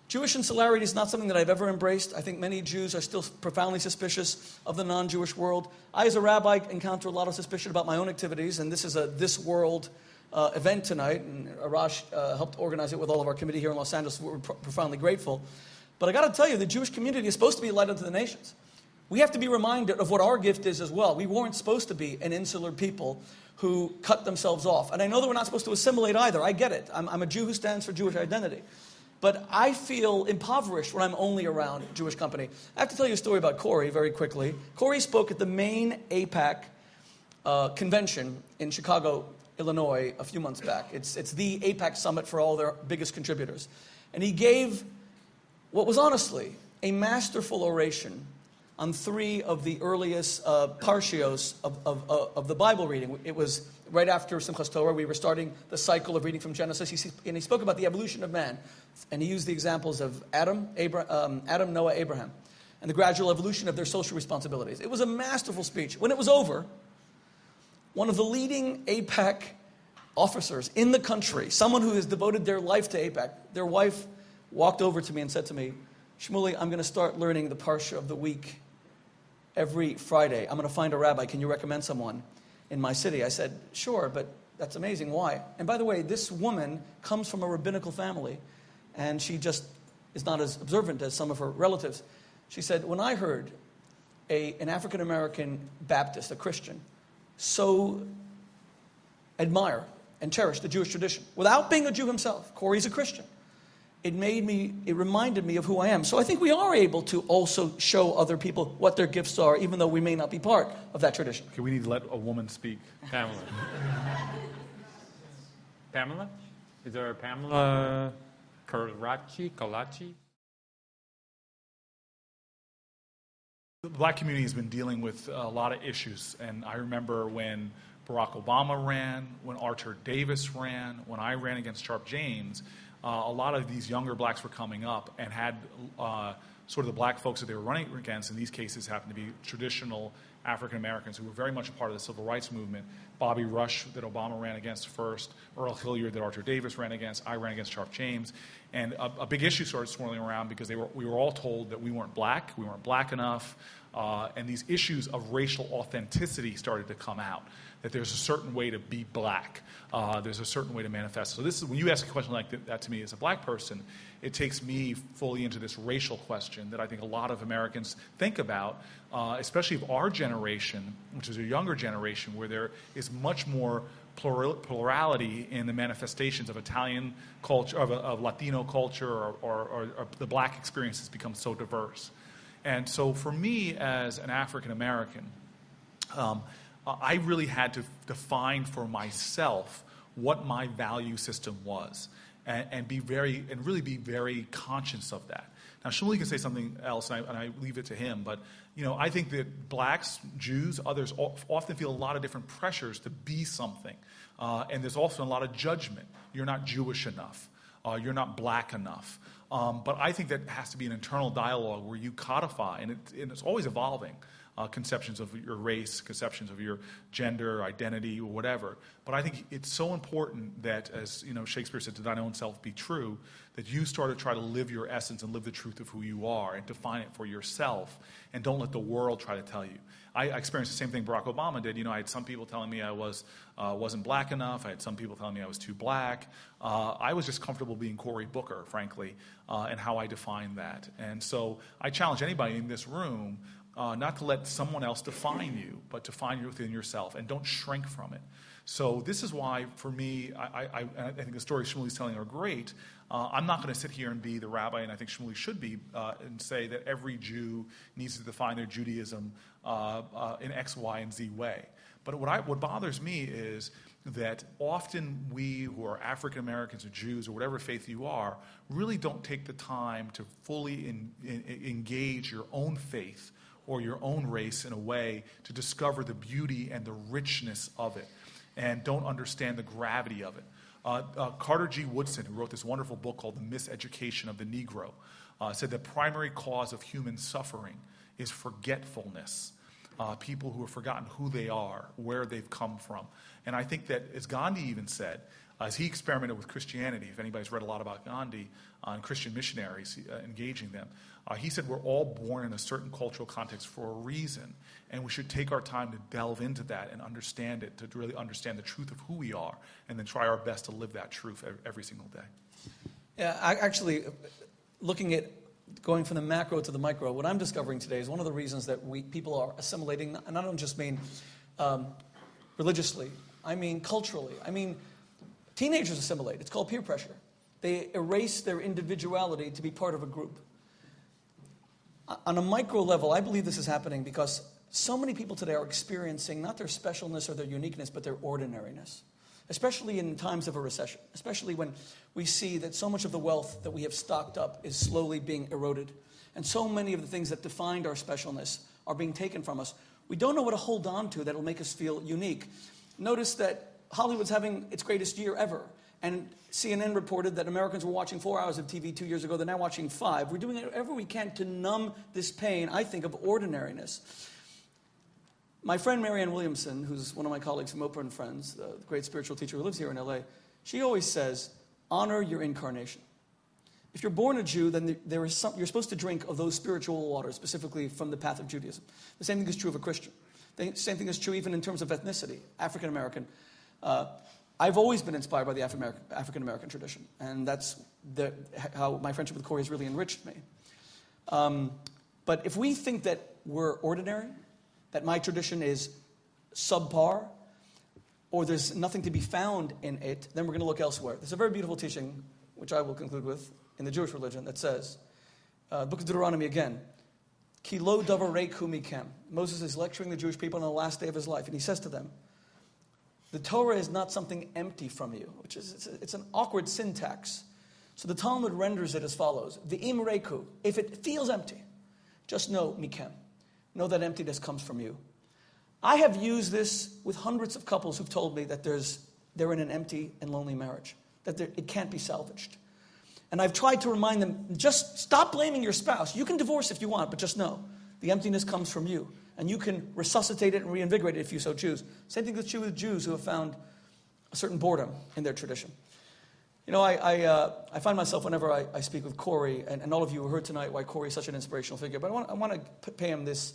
Jewish insularity is not something that I've ever embraced. I think many Jews are still profoundly suspicious of the non-Jewish world. I, as a rabbi, encounter a lot of suspicion about my own activities, and this is a This World event tonight, and Arash helped organize it with all of our committee here in Los Angeles. We're profoundly grateful. But I got to tell you, the Jewish community is supposed to be a light unto the nations. We have to be reminded of what our gift is as well. We weren't supposed to be an insular people who cut themselves off. And I know that we're not supposed to assimilate either. I get it. I'm a Jew who stands for Jewish identity. But I feel impoverished when I'm only around Jewish company. I have to tell you a story about Cory very quickly. Cory spoke at the main AIPAC convention in Chicago, Illinois, a few months back. It's the AIPAC summit for all their biggest contributors. And he gave what was honestly a masterful oration on 3 of the earliest parshios of the Bible reading. It was right after Simchas Torah. We were starting the cycle of reading from Genesis. And he spoke about the evolution of man. And he used the examples of Adam, Noah, Abraham, and the gradual evolution of their social responsibilities. It was a masterful speech. When it was over, one of the leading AIPAC officers in the country, someone who has devoted their life to AIPAC, their wife walked over to me and said to me, Shmuley, I'm going to start learning the Parsha of the week every Friday. I'm going to find a rabbi. Can you recommend someone in my city? I said, sure, but that's amazing. Why? And by the way, this woman comes from a rabbinical family, and she just is not as observant as some of her relatives. She said, when I heard an African-American Baptist, a Christian, so admire and cherish the Jewish tradition without being a Jew himself, Cory's a Christian, it reminded me of who I am. So I think we are able to also show other people what their gifts are, even though we may not be part of that tradition. Okay, we need to let a woman speak. Pamela. Pamela? Is there a Pamela Kalachi? The Black community has been dealing with a lot of issues, and I remember when Barack Obama ran, when Arthur Davis ran, when I ran against Sharp James, a lot of these younger blacks were coming up and had sort of the black folks that they were running against, in these cases, happened to be traditional African Americans who were very much a part of the civil rights movement. Bobby Rush, that Obama ran against first, Earl Hilliard, that Arthur Davis ran against, I ran against Sharp James. And a big issue started swirling around because we were all told that we weren't black enough, and these issues of racial authenticity started to come out, that there's a certain way to be black, there's a certain way to manifest. So this is, when you ask a question like that to me as a black person, it takes me fully into this racial question that I think a lot of Americans think about, especially of our generation, which is a younger generation, where there is much more plurality in the manifestations of Italian culture, of Latino culture, or the black experience has become so diverse. And so for me as an African American, I really had to define for myself what my value system was, and really be very conscious of that. Now, Shmuley can say something else, and I leave it to him, but I think that blacks, Jews, others often feel a lot of different pressures to be something, and there's also a lot of judgment. You're not Jewish enough. You're not black enough. But I think that has to be an internal dialogue where you codify, and it's always evolving, conceptions of your race, conceptions of your gender, identity, or whatever. But I think it's so important that, as Shakespeare said, to thine own self be true, that you start to try to live your essence and live the truth of who you are and define it for yourself, and don't let the world try to tell you. I experienced the same thing Barack Obama did. I had some people telling me I wasn't black enough. I had some people telling me I was too black. I was just comfortable being Cory Booker, frankly, and how I defined that. And so I challenge anybody in this room not to let someone else define you, but to find you within yourself, and don't shrink from it. So this is why, for me, I think the stories Shmuley's telling are great. I'm not going to sit here and be the rabbi, and I think Shmuley should be, and say that every Jew needs to define their Judaism in X, Y, and Z way. But what bothers me is that often we who are African Americans or Jews or whatever faith you are really don't take the time to fully engage your own faith or your own race in a way to discover the beauty and the richness of it, and don't understand the gravity of it. Carter G. Woodson, who wrote this wonderful book called The Miseducation of the Negro, said the primary cause of human suffering is forgetfulness. People who have forgotten who they are, where they've come from. And I think that, as Gandhi even said, as he experimented with Christianity, if anybody's read a lot about Gandhi and Christian missionaries, engaging them, he said we're all born in a certain cultural context for a reason, and we should take our time to delve into that and understand it, to really understand the truth of who we are, and then try our best to live that truth every single day. Yeah, actually, looking at going from the macro to the micro, what I'm discovering today is one of the reasons that people are assimilating, and I don't just mean religiously, I mean culturally. I mean, teenagers assimilate. It's called peer pressure. They erase their individuality to be part of a group. On a micro level, I believe this is happening because so many people today are experiencing not their specialness or their uniqueness, but their ordinariness. Especially in times of a recession, especially when we see that so much of the wealth that we have stocked up is slowly being eroded, and so many of the things that defined our specialness are being taken from us. We don't know what to hold on to that will make us feel unique. Notice that Hollywood's having its greatest year ever, and CNN reported that Americans were watching 4 hours of TV 2 years ago. They're now watching 5. We're doing whatever we can to numb this pain, I think, of ordinariness. My friend Marianne Williamson, who's one of my colleagues from Oprah and Friends, the great spiritual teacher who lives here in LA, she always says, honor your incarnation. If you're born a Jew, then you're supposed to drink of those spiritual waters, specifically from the path of Judaism. The same thing is true of a Christian. The same thing is true even in terms of ethnicity, African American. I've always been inspired by the African American tradition, and that's how my friendship with Cory has really enriched me. But if we think that we're ordinary, that my tradition is subpar, or there's nothing to be found in it, then we're going to look elsewhere. There's a very beautiful teaching, which I will conclude with, in the Jewish religion, that says, Book of Deuteronomy again, Ki lo davar reik hu mikem. Moses is lecturing the Jewish people on the last day of his life, and he says to them, the Torah is not something empty from you, which is it's an awkward syntax. So the Talmud renders it as follows, V'im reiku, if it feels empty, just know mikem. Know that emptiness comes from you. I have used this with hundreds of couples who've told me that they're in an empty and lonely marriage, that it can't be salvaged. And I've tried to remind them, just stop blaming your spouse. You can divorce if you want, but just know, the emptiness comes from you. And you can resuscitate it and reinvigorate it if you so choose. Same thing is true with Jews who have found a certain boredom in their tradition. You know, I find myself whenever I speak with Cory, and all of you who heard tonight why Cory is such an inspirational figure, but I want to pay him this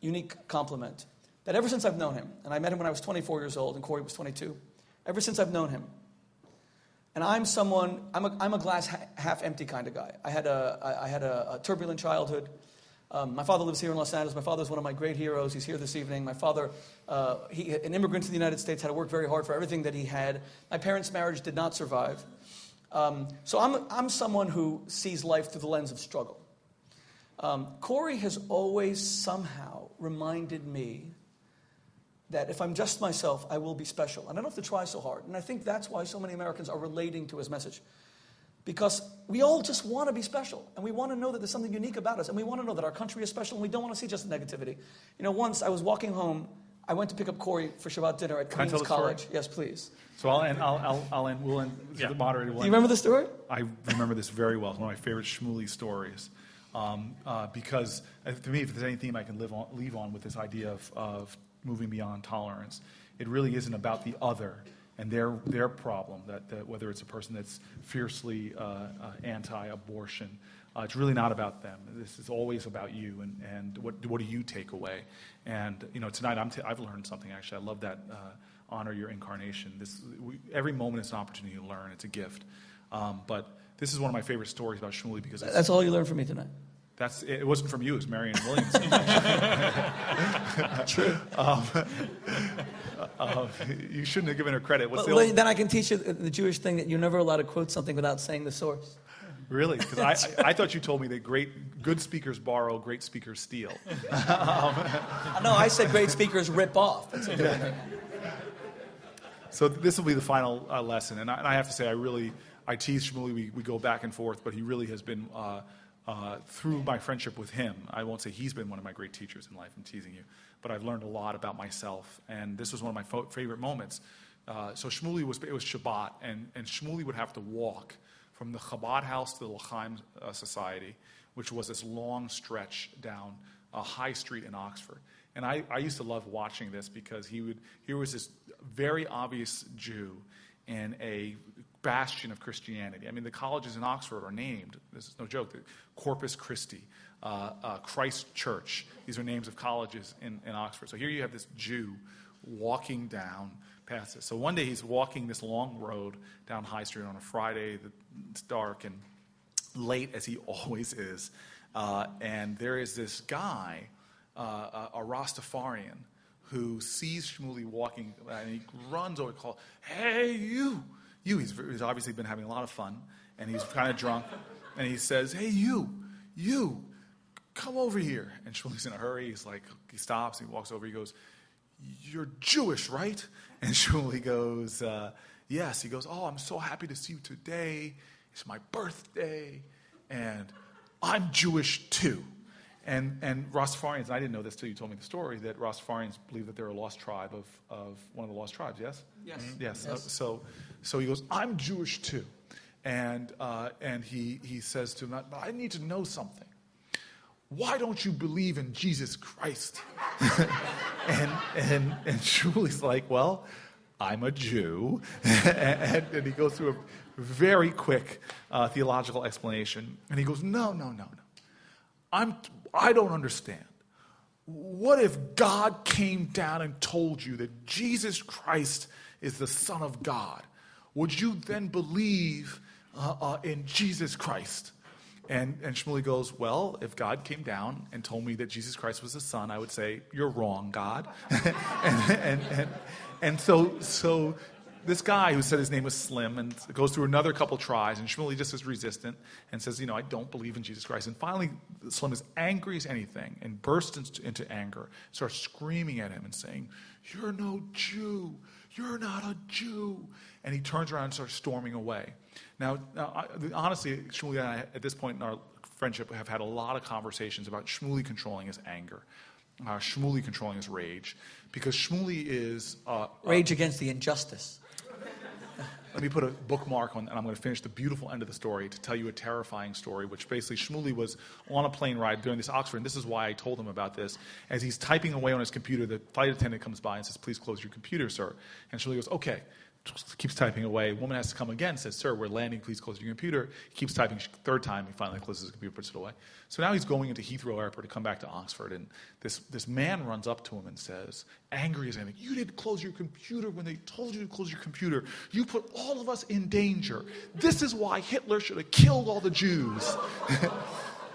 unique compliment. That ever since I've known him, and I met him when I was 24 years old, and Cory was 22, ever since I've known him, and I'm a glass half empty kind of guy. I had a turbulent childhood. My father lives here in Los Angeles. My father is one of my great heroes. He's here this evening. My father, an immigrant to the United States, had to work very hard for everything that he had. My parents' marriage did not survive. So I'm someone who sees life through the lens of struggle. Cory has always somehow reminded me that if I'm just myself, I will be special. And I don't have to try so hard. And I think that's why so many Americans are relating to his message. Because we all just want to be special. And we want to know that there's something unique about us. And we want to know that our country is special. And we don't want to see just negativity. You know, once I was walking home. I went to pick up Cory for Shabbat dinner at Queens College. Yes, please. So we'll end the moderator. Do you remember the story? I remember this very well. It's one of my favorite Shmuley stories. Because to me, if there's any theme I can leave on with this idea of moving beyond tolerance, it really isn't about the other and their problem, that whether it's a person that's fiercely anti-abortion. It's really not about them. This is always about you and what do you take away. And tonight I've learned something, actually. I love that honor your incarnation. Every moment is an opportunity to learn. It's a gift. But this is one of my favorite stories about Shmuley because that's all you learned from me tonight. It wasn't from you. It was Marion Williams. True. You shouldn't have given her credit. Then I can teach you the Jewish thing that you're never allowed to quote something without saying the source. Really? Because I thought you told me that good speakers borrow, great speakers steal. No, I said great speakers rip off. That's a different thing. So this will be the final lesson. And I have to say, I tease Shmuley. We go back and forth, but he really has been, through my friendship with him, I won't say he's been one of my great teachers in life. I'm teasing you. But I've learned a lot about myself. And this was one of my favorite moments. So Shmuley it was Shabbat, and Shmuley would have to walk from the Chabad house to the L'chaim Society, which was this long stretch down High Street in Oxford. And I used to love watching this because here was this very obvious Jew in a bastion of Christianity. I mean, the colleges in Oxford are named, this is no joke, Corpus Christi, Christ Church. These are names of colleges in Oxford. So here you have this Jew walking down past this. So one day he's walking this long road down High Street on a Friday. It's dark and late, as he always is. And there is this guy, a Rastafarian, who sees Shmuley walking, and he runs over and calls, "Hey, you!" He's obviously been having a lot of fun, and he's kind of drunk. And he says, "Hey, you, come over here." And Shmuley's in a hurry. He stops, he walks over, he goes, "You're Jewish, right?" And Shmuley goes, "Yes." He goes, "Oh, I'm so happy to see you today. It's my birthday, and I'm Jewish too." And Rastafarians, and I didn't know this till you told me the story, that Rastafarians believe that they're a lost tribe of one of the lost tribes, yes? Yes. Mm-hmm. Yes. So he goes, "I'm Jewish too." And he says to him, "But I need to know something. Why don't you believe in Jesus Christ?" and Shmuley's like, "Well, I'm a Jew." and he goes through a very quick theological explanation. And he goes, No. I don't understand. What if God came down and told you that Jesus Christ is the Son of God? Would you then believe in Jesus Christ? And Shmuley goes, "Well, if God came down and told me that Jesus Christ was the Son, I would say, 'You're wrong, God.'" and so this guy who said his name was Slim and goes through another couple tries, and Shmuley just is resistant and says, "I don't believe in Jesus Christ." And finally, Slim is angry as anything and bursts into anger, starts screaming at him and saying, "You're no Jew. You're not a Jew." And he turns around and starts storming away. Now, honestly, Shmuley and I, at this point in our friendship, have had a lot of conversations about Shmuley controlling his anger. Shmuley controlling his rage, because Shmuley is... Rage against the injustice. Let me put a bookmark on, and I'm going to finish the beautiful end of the story to tell you a terrifying story, which basically Shmuley was on a plane ride during this Oxford, and this is why I told him about this. As he's typing away on his computer, the flight attendant comes by and says, "Please close your computer, sir." And Shmuley goes, "Okay." Keeps typing away. A woman has to come again, says, "Sir, we're landing, please close your computer." He keeps typing third time. He finally closes his computer, puts it away. So now he's going into Heathrow Airport to come back to Oxford, and this man runs up to him and says, angry as anything, "You didn't close your computer when they told you to close your computer. You put all of us in danger. This is why Hitler should have killed all the Jews."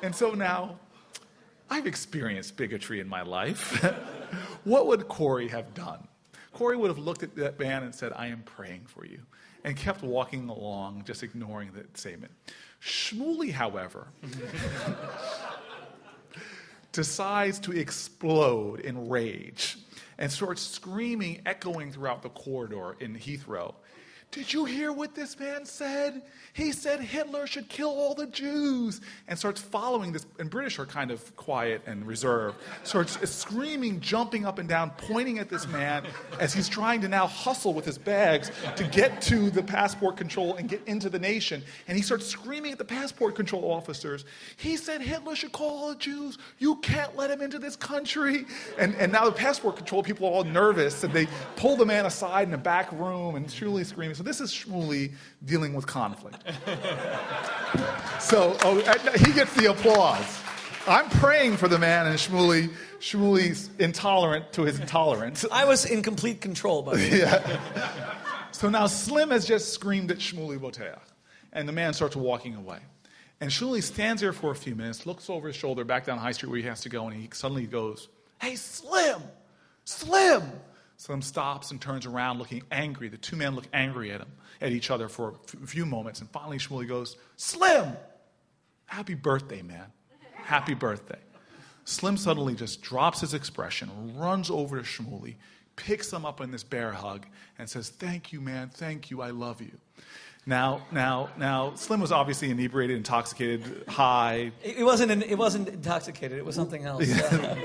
And so now, I've experienced bigotry in my life. What would Cory have done? Cory would have looked at that man and said, "I am praying for you," and kept walking along, just ignoring the statement. Shmuley, however, decides to explode in rage and starts screaming, echoing throughout the corridor in Heathrow. "Did you hear what this man said? He said Hitler should kill all the Jews." And starts following this, and British are kind of quiet and reserved, starts screaming, jumping up and down, pointing at this man as he's trying to now hustle with his bags to get to the passport control and get into the nation. And he starts screaming at the passport control officers, "He said Hitler should kill all the Jews. You can't let him into this country." And now the passport control people are all nervous, and they pull the man aside in a back room, and Shmuley screaming. So this is Shmuley dealing with conflict. So he gets the applause. I'm praying for the man, and Shmuley's intolerant to his intolerance. I was in complete control, by the way. Yeah. So now Slim has just screamed at Shmuley Boteach, and the man starts walking away. And Shmuley stands there for a few minutes, looks over his shoulder back down High Street where he has to go, and he suddenly goes, "Hey, Slim! Slim!" Slim stops and turns around looking angry. The two men look angry at each other for a few moments. And finally Shmuley goes, "Slim, happy birthday, man. Happy birthday." Slim suddenly just drops his expression, runs over to Shmuley, picks him up in this bear hug, and says, "Thank you, man. Thank you. I love you." Now, Slim was obviously inebriated, intoxicated, high. It wasn't intoxicated. It was something else. Yeah.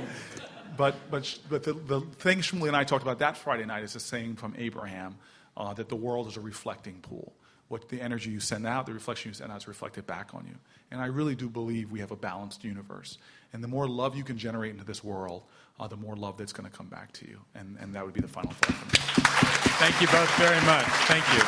But the thing Shmuley and I talked about that Friday night is a saying from Abraham that the world is a reflecting pool. What the energy you send out, the reflection you send out is reflected back on you. And I really do believe we have a balanced universe. And the more love you can generate into this world, the more love that's going to come back to you. And that would be the final thought for me. Thank you both very much. Thank you.